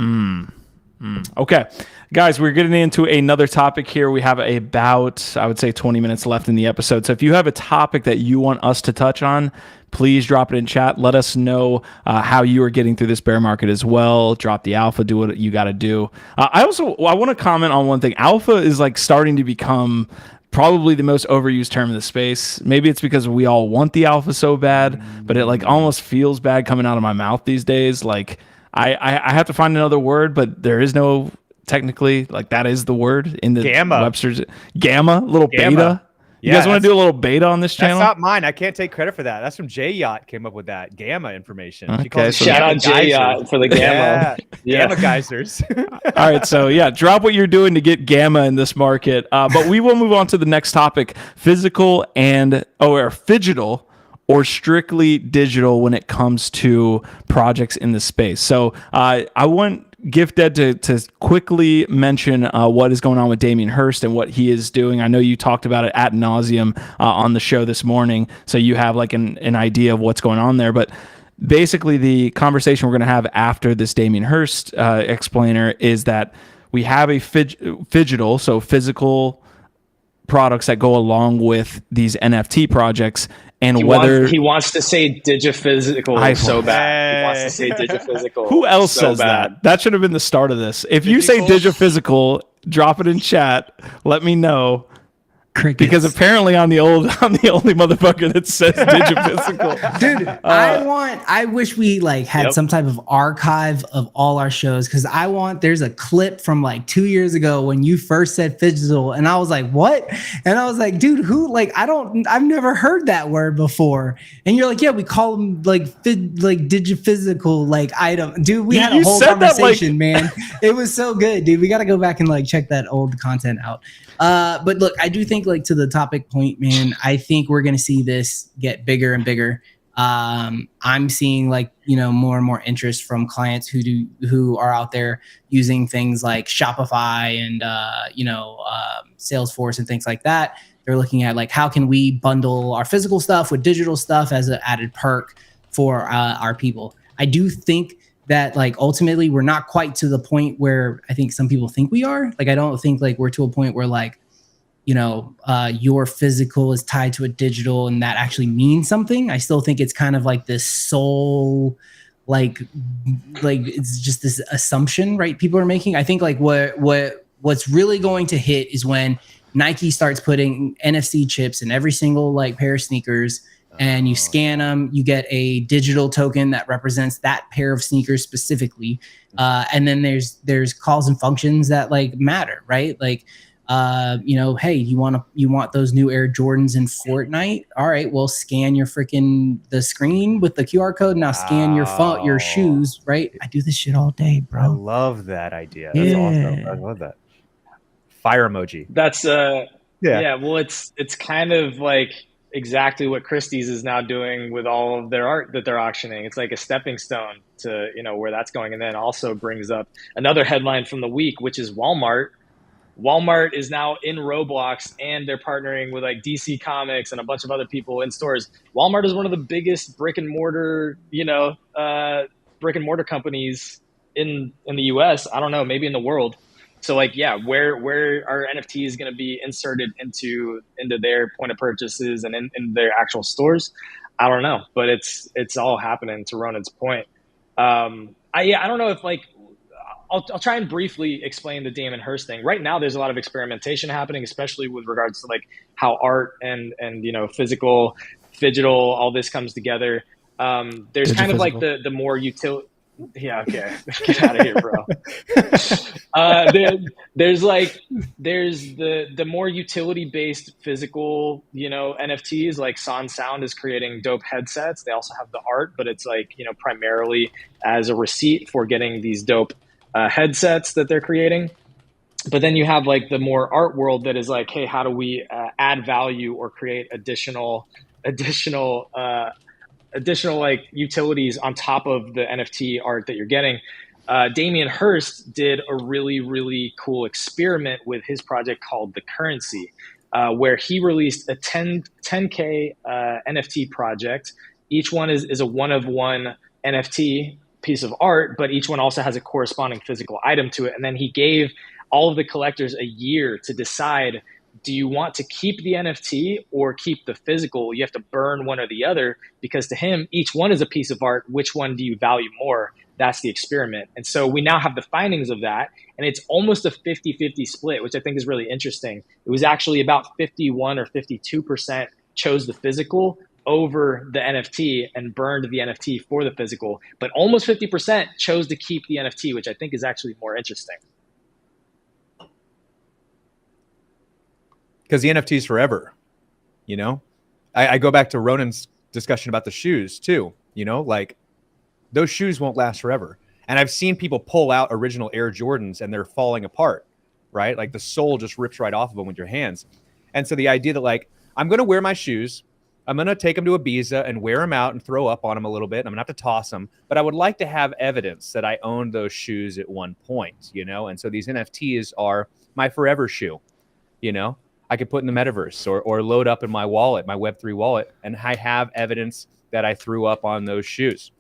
A: Okay, guys, we're getting into another topic here. We have about, I would say, 20 minutes left in the episode. So if you have a topic that you want us to touch on, please drop it in chat. Let us know how you are getting through this bear market as well. Drop the alpha, do what you got to do. I want to comment on one thing. Alpha is like starting to become probably the most overused term in the space. Maybe it's because we all want the alpha so bad, but it like almost feels bad coming out of my mouth these days. Like I have to find another word, but there is no technically, like that is the word in the
C: Gamma.
A: Webster's. Gamma, little
C: Gamma.
A: beta. You
C: Yeah,
A: guys want to do a little beta on this channel?
C: That's not mine. I can't take credit for that. That's from J Yacht came up with that gamma information. She
A: Okay,
C: calls it
A: so-
D: Shout
C: gamma
D: out Jay
C: geysers.
D: for the gamma.
C: Yeah. Gamma geysers.
A: All right, so yeah, drop what you're doing to get gamma in this market. But we will move on to the next topic: physical or Phygital, or strictly digital when it comes to projects in the space. So I want GiftDead to quickly mention what is going on with Damien Hirst and what he is doing. I know you talked about it ad nauseum on the show this morning, so you have like an idea of what's going on there. But basically, the conversation we're going to have after this Damien Hirst explainer is that we have a Phygital, so physical products that go along with these NFT projects. And
D: He wants to say digiphysical so bad. He wants to say digiphysical.
A: Who else
D: so
A: says
D: bad.
A: that? That should have been the start of this. If you say digiphysical, drop it in chat. Let me know.
B: Crickets.
A: Because apparently I'm the only motherfucker that says digiphysical.
B: Dude, I wish we like had some type of archive of all our shows, because there's a clip from like 2 years ago when you first said Phygital, and I was like, what? And I was like, dude, I've never heard that word before. And you're like, yeah, we call them like digiphysical like item. Dude, we had a whole conversation, man. It was so good, dude. We got to go back and like check that old content out. But look, I do think like to the topic point, man, I think we're going to see this get bigger and bigger. I'm seeing like, more and more interest from clients who are out there using things like Shopify and, Salesforce and things like that. They're looking at like, how can we bundle our physical stuff with digital stuff as an added perk for our people? I do think that like ultimately we're not quite to the point where I think some people think we are. Like, I don't think like we're to a point where like, your physical is tied to a digital and that actually means something. I still think it's kind of like this soul, like it's just this assumption, right? People are making. I think like what's really going to hit is when Nike starts putting NFC chips in every single like pair of sneakers, and you scan them, you get a digital token that represents that pair of sneakers specifically. And then there's calls and functions that like matter, right? Like, hey, you want those new Air Jordans in Fortnite? All right, well, scan the screen with the QR code. Now scan your phone, your shoes, right? I do this shit all day, bro.
C: I love that idea. That's awesome. I love that. Fire emoji.
D: That's yeah. Well, it's kind of like exactly what Christie's is now doing with all of their art that they're auctioning. It's like a stepping stone to where that's going, and then also brings up another headline from the week, which is Walmart. Walmart is now in Roblox, and they're partnering with like DC Comics and a bunch of other people in stores. Walmart is one of the biggest brick and mortar companies in the US. I don't know, maybe in the world. So like, yeah, where are NFTs going to be inserted into their point of purchases and in their actual stores? I don't know, but it's all happening, to Ronan's point. I don't know if like, I'll try and briefly explain the Damien Hirst thing. Right now, there's a lot of experimentation happening, especially with regards to like how art and physical, Phygital, all this comes together. There's kind of like the more utility. Yeah, okay, get out of here, bro. There's the more utility based physical, NFTs. Like Son Sound is creating dope headsets. They also have the art, but it's like primarily as a receipt for getting these dope headsets that they're creating. But then you have like the more art world that is like, hey, how do we add value or create additional like utilities on top of the NFT art that you're getting? Damien Hirst did a really, really cool experiment with his project called The Currency, where he released a 10K NFT project. Each one is a one-of-one NFT piece of art, but each one also has a corresponding physical item to it. And then he gave all of the collectors a year to decide, do you want to keep the NFT or keep the physical? You have to burn one or the other, because to him, each one is a piece of art. Which one do you value more? That's the experiment. And so we now have the findings of that, and it's almost a 50-50 split, which I think is really interesting. It was actually about 51 or 52% chose the physical over the NFT and burned the NFT for the physical, but almost 50% chose to keep the NFT, which I think is actually more interesting.
C: Because the NFT is forever, you know? I go back to Ronan's discussion about the shoes too, you know, like those shoes won't last forever. And I've seen people pull out original Air Jordans and they're falling apart, right? Like the sole just rips right off of them with your hands. And so the idea that like, I'm going to wear my shoes, I'm going to take them to Ibiza and wear them out and throw up on them a little bit. And I'm going to have to toss them, but I would like to have evidence that I owned those shoes at one point, you know? And so these NFTs are my forever shoe, you know? I could put in the metaverse or load up in my wallet, my Web3 wallet, and I have evidence that I threw up on those shoes.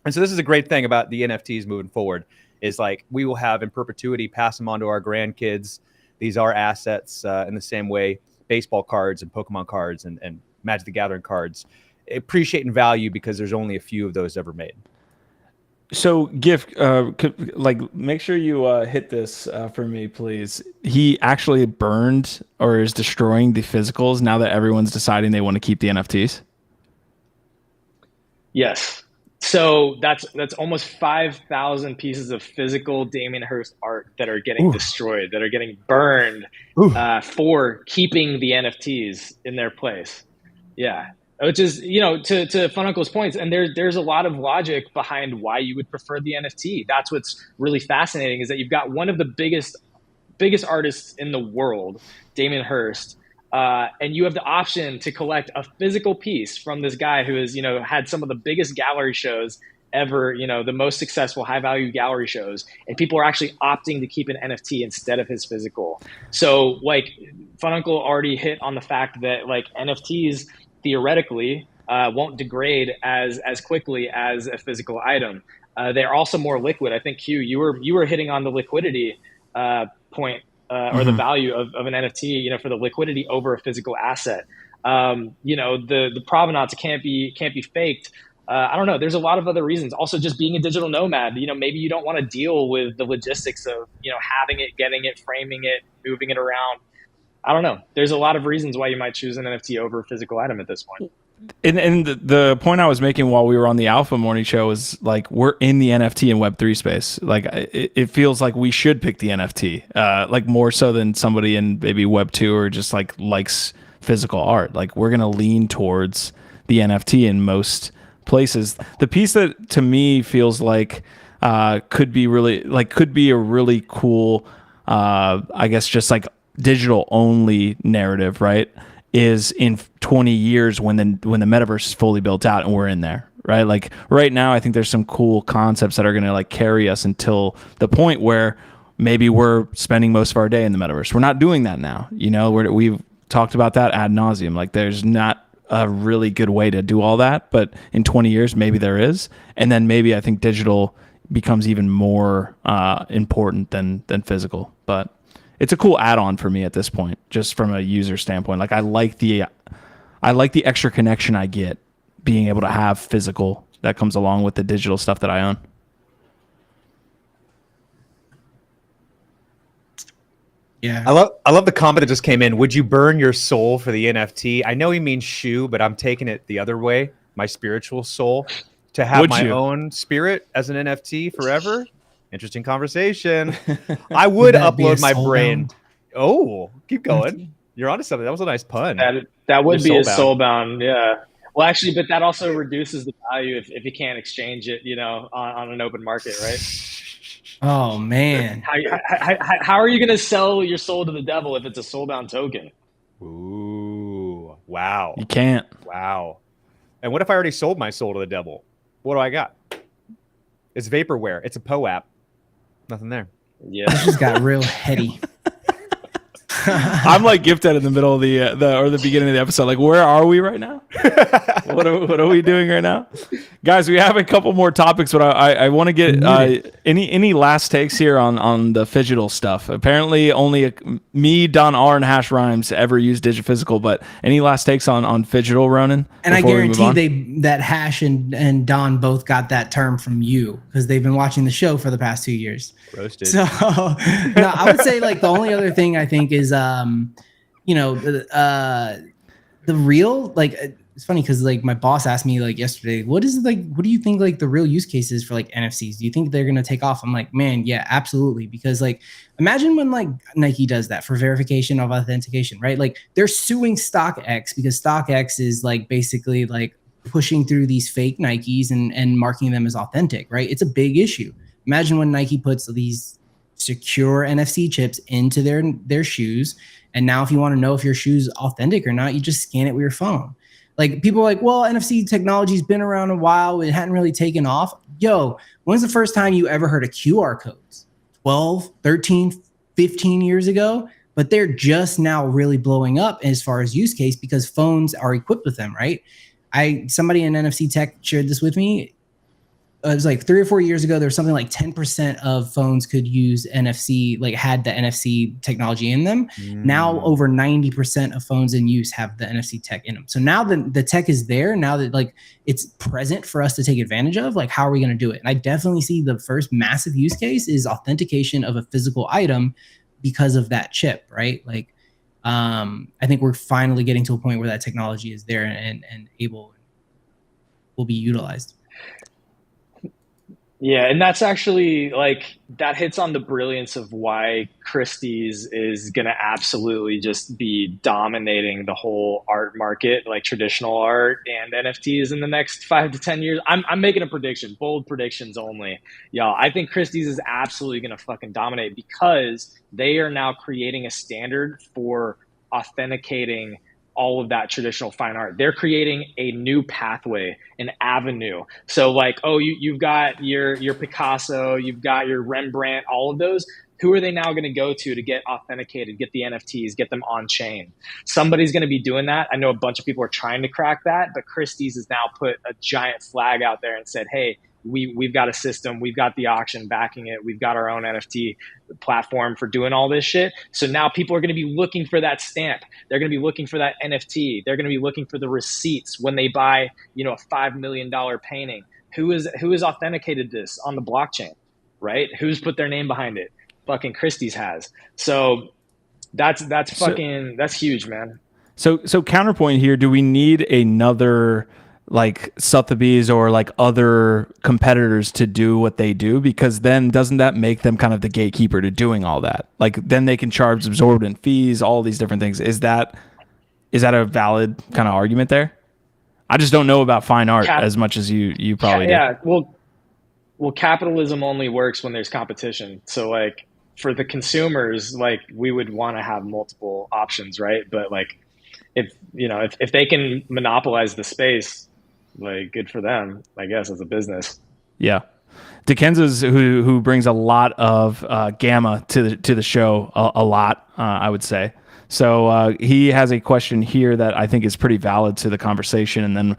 C: And so this is a great thing about the NFTs moving forward, is like we will have in perpetuity, pass them on to our grandkids. These are assets in the same way baseball cards and Pokemon cards and Magic the Gathering cards appreciate in value because there's only a few of those ever made.
A: So, Gift, make sure you hit this for me, please. He actually burned or is destroying the physicals now that everyone's deciding they want to keep the NFTs?
D: Yes. So that's almost 5,000 pieces of physical Damien Hirst art that are getting destroyed, that are getting burned for keeping the NFTs in their place. Yeah. Which is, you know, to Fun Uncle's points, and there's a lot of logic behind why you would prefer the NFT. That's what's really fascinating, is that you've got one of the biggest artists in the world, Damien Hirst, and you have the option to collect a physical piece from this guy who has, you know, had some of the biggest gallery shows ever, you know, the most successful high value gallery shows, and people are actually opting to keep an NFT instead of his physical. So like Fun Uncle already hit on the fact that like NFTs theoretically won't degrade as quickly as a physical item. They're also more liquid. I think Q, you were hitting on the liquidity point or the value of an NFT, you know, for the liquidity over a physical asset. You know, the provenance can't be faked. I don't know. There's a lot of other reasons. Also, just being a digital nomad, you know, maybe you don't want to deal with the logistics of, you know, having it, getting it, framing it, moving it around. I don't know. There's a lot of reasons why you might choose an NFT over a physical item at this point.
A: And the point I was making while we were on the Alpha Morning Show was like, we're in the NFT and Web3 space. Like it feels like we should pick the NFT, like more so than somebody in maybe Web2 or just like likes physical art. Like we're going to lean towards the NFT in most places. The piece that to me feels like could be a really cool, I guess just like digital only narrative, right? Is in 20 years when the metaverse is fully built out and we're in there, right? Like right now, I think there's some cool concepts that are going to like carry us until the point where maybe we're spending most of our day in the metaverse. We're not doing that now. You know, we've talked about that ad nauseum. Like there's not a really good way to do all that, but in 20 years, maybe there is. And then maybe I think digital becomes even more important than physical, but it's a cool add-on for me at this point, just from a user standpoint. Like I like the extra connection I get being able to have physical that comes along with the digital stuff that I own.
B: Yeah.
C: I love the comment that just came in. Would you burn your soul for the NFT? I know he means shoe, but I'm taking it the other way. My spiritual soul to have
A: Would
C: my
A: you?
C: own spirit as an NFT forever. Interesting conversation. I would
B: Would that be
C: upload
B: a
C: my
B: soul
C: brain.
B: bound?
C: Oh, keep going. You're onto something. That was a nice pun.
D: That would
C: You're
D: be a
C: soul-bound.
D: soulbound, yeah. Well, actually, but that also reduces the value if you can't exchange it, you know, on an open market, right?
B: Oh man.
D: How are you going to sell your soul to the devil if it's a soulbound token?
C: Ooh, wow.
A: You can't.
C: Wow. And what if I already sold my soul to the devil? What do I got? It's vaporware. It's a PO app. Nothing there.
D: Yeah.
B: This just got real heady.
A: I'm like gifted in the middle of the beginning of the episode. Like, where are we right now? What are we doing right now, guys? We have a couple more topics, but I want to get any last takes here on the Phygital stuff. Apparently, only me, Don R, and Hash Rhymes ever use Digiphysical. But any last takes on Phygital, Ronan?
B: And I guarantee that Hash and Don both got that term from you because they've been watching the show for the past 2 years.
C: Roasted.
B: So no, I would say like the only other thing I think is the real, like, it's funny because like my boss asked me like yesterday, what do you think like the real use cases for like NFCs? Do you think they're gonna take off? I'm like, man, yeah, absolutely. Because like imagine when like Nike does that for verification of authentication, right? Like they're suing StockX because StockX is like basically like pushing through these fake Nikes and marking them as authentic, right? It's a big issue. Imagine when Nike puts these secure NFC chips into their shoes. And now if you want to know if your shoe's authentic or not, you just scan it with your phone. Like people are like, well, NFC technology's been around a while. It hadn't really taken off. Yo, when's the first time you ever heard of QR codes? 12, 13, 15 years ago? But they're just now really blowing up as far as use case because phones are equipped with them, right? Somebody in NFC tech shared this with me. It was like 3 or 4 years ago, there was something like 10% of phones could use NFC, like had the NFC technology in them. Now over 90% of phones in use have the NFC tech in them. So now the tech is there. Now that like it's present for us to take advantage of, like how are we going to do it? And I definitely see the first massive use case is authentication of a physical item because of that chip, right? Like I think we're finally getting to a point where that technology is there and will be utilized.
D: Yeah, and that's actually like that hits on the brilliance of why Christie's is going to absolutely just be dominating the whole art market, like traditional art and NFTs in the next 5 to 10 years. I'm making a prediction, bold predictions only. Y'all, I think Christie's is absolutely going to fucking dominate because they are now creating a standard for authenticating all of that traditional fine art. They're creating a new pathway, an avenue. So like, oh, you've got your Picasso, you've got your Rembrandt, all of those. Who are they now going to go to get authenticated, get the NFTs, get them on chain? Somebody's going to be doing that. I know a bunch of people are trying to crack that, but Christie's has now put a giant flag out there and said, hey, we've got a system, we've got the auction backing it, we've got our own NFT platform for doing all this shit. So now people are going to be looking for that stamp. They're going to be looking for that NFT. They're going to be looking for the receipts when they buy, a $5 million painting. Who has authenticated this on the blockchain, right? Who's put their name behind it? Fucking Christie's has. So that's huge, man.
A: So counterpoint here, do we need another like Sotheby's or like other competitors to do what they do? Because then doesn't that make them kind of the gatekeeper to doing all that? Like then they can charge absorbent fees, all these different things. Is that a valid kind of argument there? I just don't know about fine art as much as you probably do.
D: Yeah. Well, capitalism only works when there's competition. So like for the consumers, like we would want to have multiple options, right? But like if they can monopolize the space, like good for them, I guess, as a business.
A: Yeah. Dickenza's who brings a lot of gamma to the show, a lot, I would say. So he has a question here that I think is pretty valid to the conversation. And then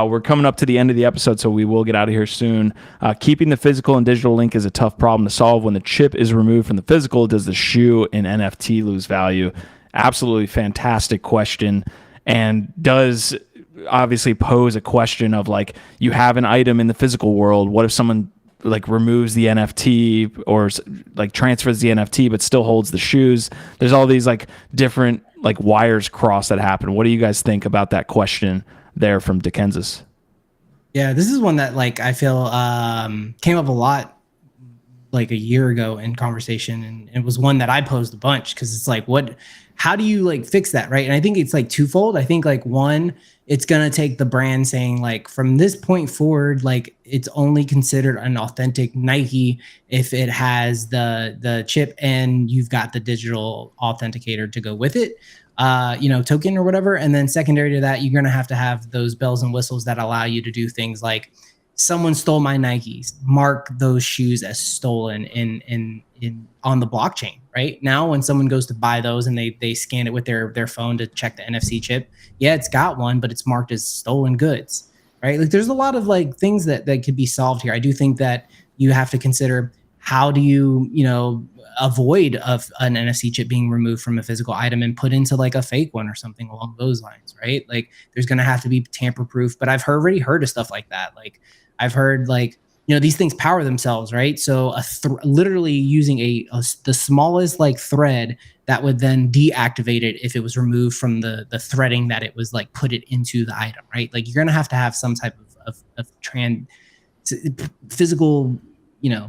A: we're coming up to the end of the episode, so we will get out of here soon. Keeping the physical and digital link is a tough problem to solve. When the chip is removed from the physical, does the shoe and NFT lose value? Absolutely fantastic question. And does obviously pose a question of like, you have an item in the physical world. What if someone like removes the NFT or like transfers the NFT but still holds the shoes? There's all these like different like wires cross that happen. What do you guys think about that question there from Dickenza's?
B: Yeah, this is one that like I feel came up a lot like a year ago in conversation, and it was one that I posed a bunch because it's like, how do you like fix that, right? And I think it's like twofold. I think like one, it's going to take the brand saying like from this point forward, like it's only considered an authentic Nike if it has the chip and you've got the digital authenticator to go with it, token or whatever. And then secondary to that, you're going to have those bells and whistles that allow you to do things like someone stole my Nikes, mark those shoes as stolen in on the blockchain, right? Now, when someone goes to buy those and they scan it with their phone to check the NFC chip, yeah, it's got one, but it's marked as stolen goods, right? Like there's a lot of like things that could be solved here. I do think that you have to consider how do you, avoid of an NFC chip being removed from a physical item and put into like a fake one or something along those lines, right? Like there's going to have to be tamper proof, but I've already heard of stuff like that. Like I've heard like, these things power themselves, right? So literally using the smallest like thread that would then deactivate it if it was removed from the threading that it was like put it into the item, right? Like you're going to have some type of physical,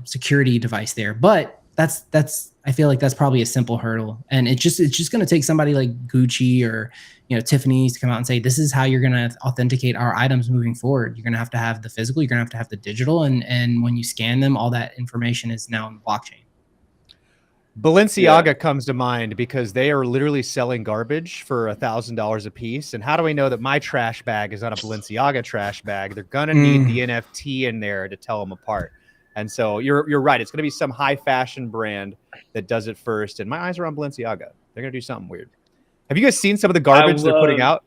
B: security device there. But that's I feel like that's probably a simple hurdle, and it's just going to take somebody like Gucci or Tiffany's to come out and say this is how you're going to authenticate our items moving forward. You're going to have the physical, you're going to have the digital, and when you scan them, all that information is now in the blockchain.
C: Balenciaga comes to mind because they are literally selling garbage for $1,000 a piece. And how do I know that my trash bag is not a Balenciaga trash bag? They're gonna need the NFT in there to tell them apart. And so you're right. It's going to be some high fashion brand that does it first. And my eyes are on Balenciaga. They're going to do something weird. Have you guys seen some of the garbage they're putting out?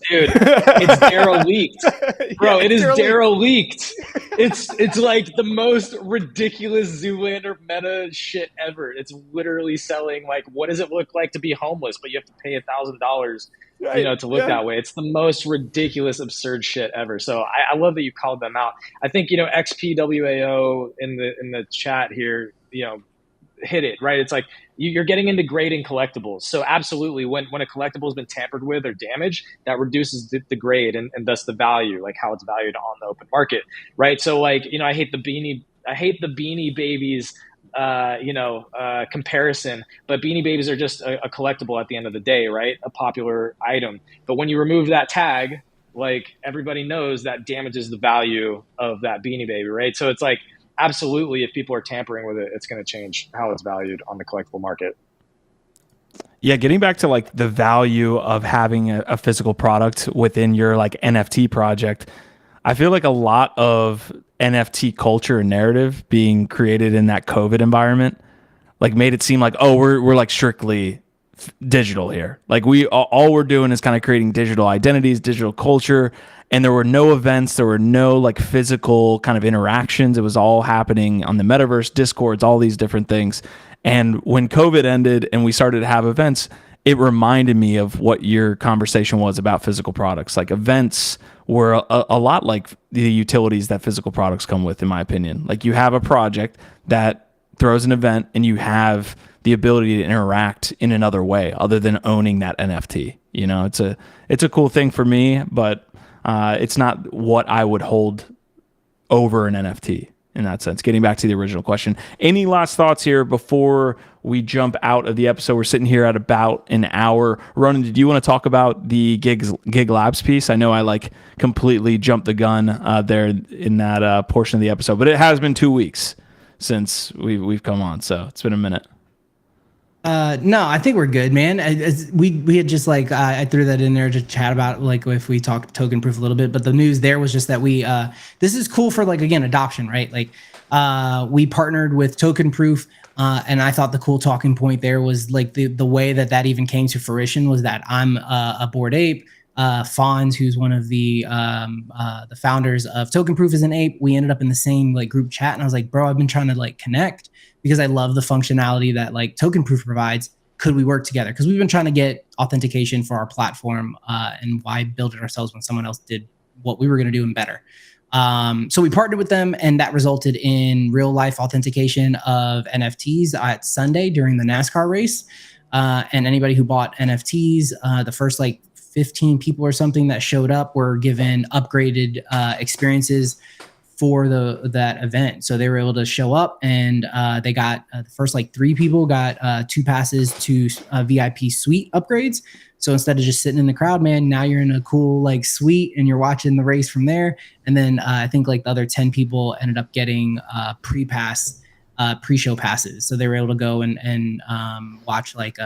D: Dude, it's derelict. Bro, it is derelict. It's like the most ridiculous Zoolander meta shit ever. It's literally selling like, what does it look like to be homeless, but you have to pay $1,000 to look that way. It's the most ridiculous, absurd shit ever. So I love that you called them out. I think XPWAO in the chat here, hit it right. It's like you're getting into grading collectibles. So absolutely, when a collectible has been tampered with or damaged, that reduces the grade and thus the value, like how it's valued on the open market, right? So like I hate the Beanie Babies comparison, but Beanie Babies are just a collectible at the end of the day, right? A popular item. But when you remove that tag, like everybody knows that damages the value of that Beanie Baby, right? So it's like, absolutely, if people are tampering with it, it's going to change how it's valued on the collectible market.
A: Yeah, getting back to like the value of having a physical product within your like NFT project, I feel like a lot of NFT culture and narrative being created in that COVID environment like made it seem like, oh, we're like strictly digital here. Like all we're doing is kind of creating digital identities, digital culture. And there were no events, there were no like physical kind of interactions. It was all happening on the metaverse, Discords, all these different things. And when COVID ended and we started to have events, it reminded me of what your conversation was about physical products. Like events were a lot like the utilities that physical products come with, in my opinion. Like you have a project that throws an event and you have the ability to interact in another way other than owning that NFT. It's a cool thing for me, but it's not what I would hold over an NFT in that sense. Getting back to the original question. Any last thoughts here before we jump out of the episode? We're sitting here at about an hour. Ronan, did you want to talk about the Gig Labs piece? I know I like completely jumped the gun there in that portion of the episode, but it has been 2 weeks since we've come on, so it's been a minute.
B: No, I think we're good, man. We had just like I threw that in there to chat about like if we talked Tokenproof a little bit, but the news there was just that we this is cool for like again adoption, right? Like we partnered with Tokenproof, and I thought the cool talking point there was like the way that even came to fruition was that I'm a Bored Ape. Fonz, who's one of the founders of Tokenproof, is an ape. We ended up in the same like group chat, and I was like, bro, I've been trying to like connect because I love the functionality that like Tokenproof provides. Could we work together? Because we've been trying to get authentication for our platform, and why build it ourselves when someone else did what we were going to do and better. So we partnered with them, and that resulted in real life authentication of NFTs at Sunday during the NASCAR race. And anybody who bought NFTs, the first like 15 people or something that showed up were given upgraded experiences for that event. So they were able to show up, and they got the first like 3 people got 2 passes to VIP suite upgrades. So instead of just sitting in the crowd, man, now you're in a cool like suite and you're watching the race from there. And then I think like the other 10 people ended up getting pre-show passes. So they were able to go and watch like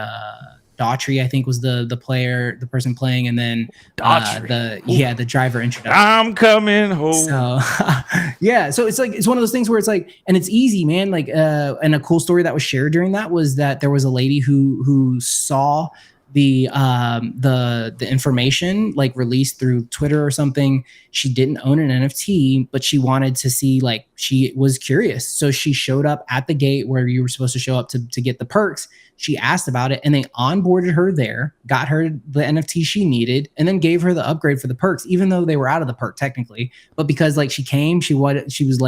B: Daughtry, I think was the person playing, and then the driver introduction.
A: I'm coming home.
B: So yeah, so it's like it's one of those things where it's like, and it's easy, man. Like and a cool story that was shared during that was that there was a lady who saw the information like released through Twitter or something. She didn't own an NFT, but she wanted to see, like, she was curious. So she showed up at the gate where you were supposed to show up to get the perks. She asked about it and they onboarded her there, got her the NFT she needed, and then gave her the upgrade for the perks, even though they were out of the perk technically. But because like she came, she was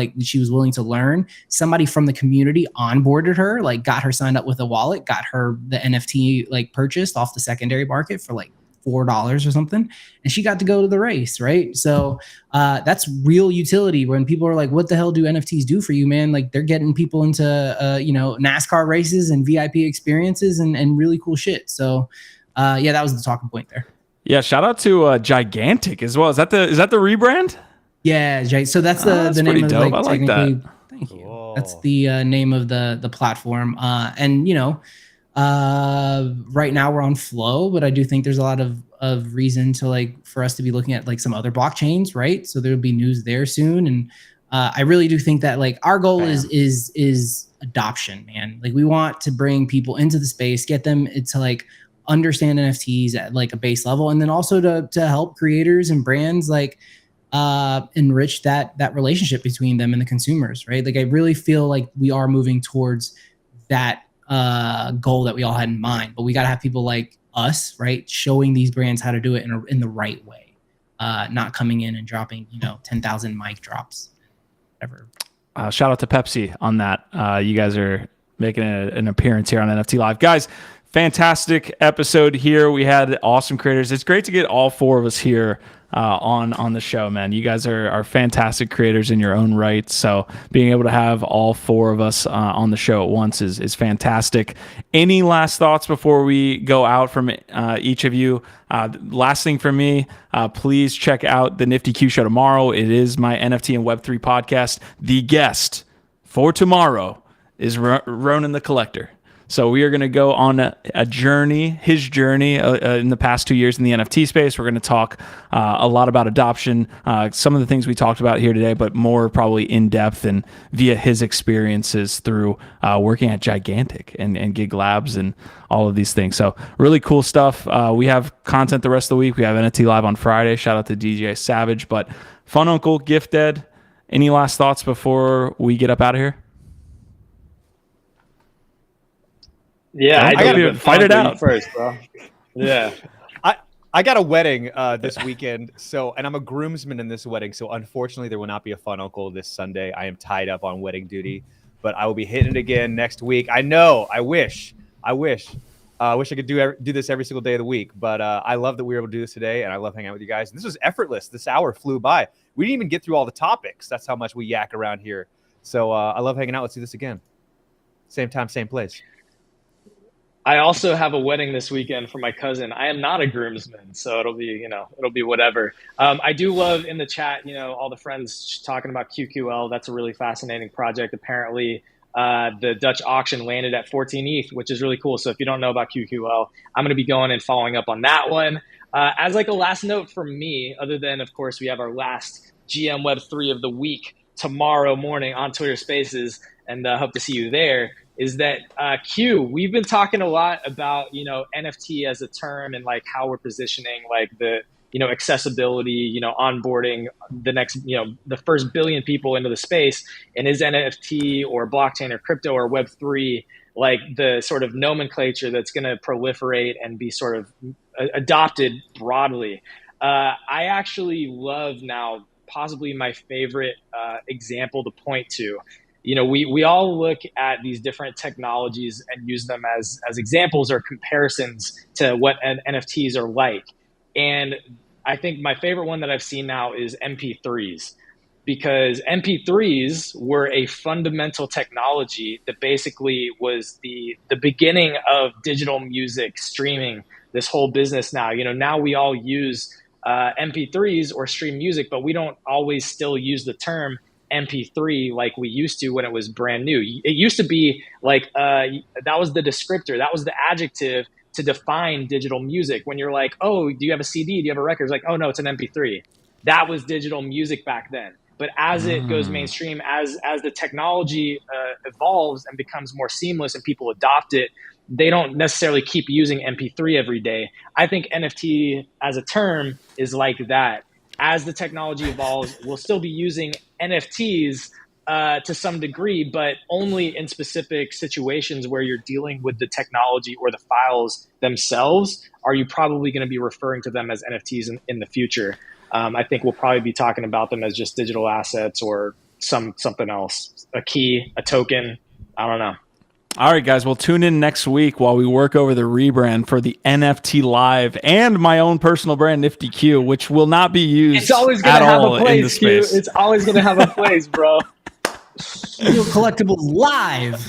B: willing to learn. Somebody from the community onboarded her, like got her signed up with a wallet, got her the NFT like purchased off the secondary market for like $4 or something, and she got to go to the race, right? So that's real utility. When people are like, what the hell do NFTs do for you, man? Like, they're getting people into NASCAR races and VIP experiences and really cool shit. So yeah, that was the talking point there.
A: Yeah, shout out to Gigantik as well. Is that the rebrand?
B: Yeah, so that's the name of
A: dope.
B: like,
A: I like that.
B: Thank you. Whoa. That's the name of the platform. And right now we're on Flow, but I do think there's a lot of reason to like for us to be looking at like some other blockchains, right? So there'll be news there soon. And I really do think that like our goal is adoption, man. Like we want to bring people into the space, get them to like understand NFTs at like a base level, and then also to help creators and brands like enrich that relationship between them and the consumers, right? Like I really feel like we are moving towards that goal that we all had in mind, but we got to have people like us, right, showing these brands how to do it in the right way, not coming in and dropping 10,000 mic drops, whatever.
A: Shout out to Pepsi on that. You guys are making an appearance here on NFT Live, guys. Fantastic episode here. We had awesome creators. It's great to get all four of us here on the show, man. You guys are fantastic creators in your own right. So being able to have all four of us on the show at once is fantastic. Any last thoughts before we go out from each of you? Last thing from me, please check out the Nifty Q show tomorrow. It is my NFT and Web3 podcast. The guest for tomorrow is Ronan the Collector. So we are going to go on a journey, his journey in the past 2 years in the NFT space. We're going to talk a lot about adoption, some of the things we talked about here today, but more probably in depth and via his experiences through working at Gigantik and Gig Labs and all of these things. So really cool stuff. We have content the rest of the week. We have NFT Live on Friday. Shout out to DJ Savage. But Fun Uncle, Gifted, any last thoughts before we get up out of here?
D: Yeah,
A: I gotta fight it out
D: first, bro. Yeah,
C: I got a wedding this weekend, and I'm a groomsman in this wedding. So unfortunately, there will not be a Fun Uncle this Sunday. I am tied up on wedding duty, but I will be hitting it again next week. I know. I wish I could do this every single day of the week. But I love that we were able to do this today, and I love hanging out with you guys. This was effortless. This hour flew by. We didn't even get through all the topics. That's how much we yak around here. So I love hanging out. Let's do this again. Same time, same place.
D: I also have a wedding this weekend for my cousin. I am not a groomsman, so it'll be whatever. I do love in the chat, all the friends talking about QQL. That's a really fascinating project. Apparently, the Dutch auction landed at 14 ETH, which is really cool. So if you don't know about QQL, I'm going to be going and following up on that one. As like a last note from me, other than, of course, we have our last GM Web3 of the week tomorrow morning on Twitter Spaces, and hope to see you there. Is that Q? We've been talking a lot about NFT as a term and like how we're positioning like the accessibility, onboarding the next the first billion people into the space, and is NFT or blockchain or crypto or Web3 like the sort of nomenclature that's going to proliferate and be sort of adopted broadly. I actually love now possibly my favorite example to point to. We all look at these different technologies and use them as examples or comparisons to what NFTs are like. And I think my favorite one that I've seen now is MP3s, because MP3s were a fundamental technology that basically was the beginning of digital music streaming, this whole business now. Now we all use MP3s or stream music, but we don't always still use the term MP3 like we used to when it was brand new. It used to be like that was the descriptor, that was the adjective to define digital music. When you're like, oh, do you have a CD? Do you have a record? It's like, oh no, it's an MP3. That was digital music back then. But as it goes mainstream, as the technology evolves and becomes more seamless and people adopt it, they don't necessarily keep using MP3 every day. I think NFT as a term is like that. As the technology evolves, we'll still be using NFTs to some degree, but only in specific situations where you're dealing with the technology or the files themselves are you probably going to be referring to them as NFTs in the future. I think we'll probably be talking about them as just digital assets or something else, a key, a token. I don't know.
A: All right, guys. Well, tune in next week while we work over the rebrand for the NFT Live and my own personal brand, Nifty Q, which will not be used
D: it's always gonna
A: at
D: have
A: all
D: a place,
A: in the space.
D: Q. It's always going to have a place, bro.
B: Real Collectibles live.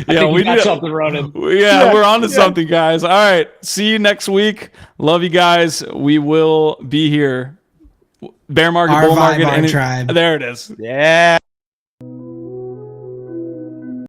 A: Yeah, we
D: got
A: do
D: something running.
A: Yeah, we're on to something, guys. All right. See you next week. Love you guys. We will be here. Bear market,
B: Our
A: bull
B: vibe,
A: market.
B: our tribe.
A: There it is.
C: Yeah.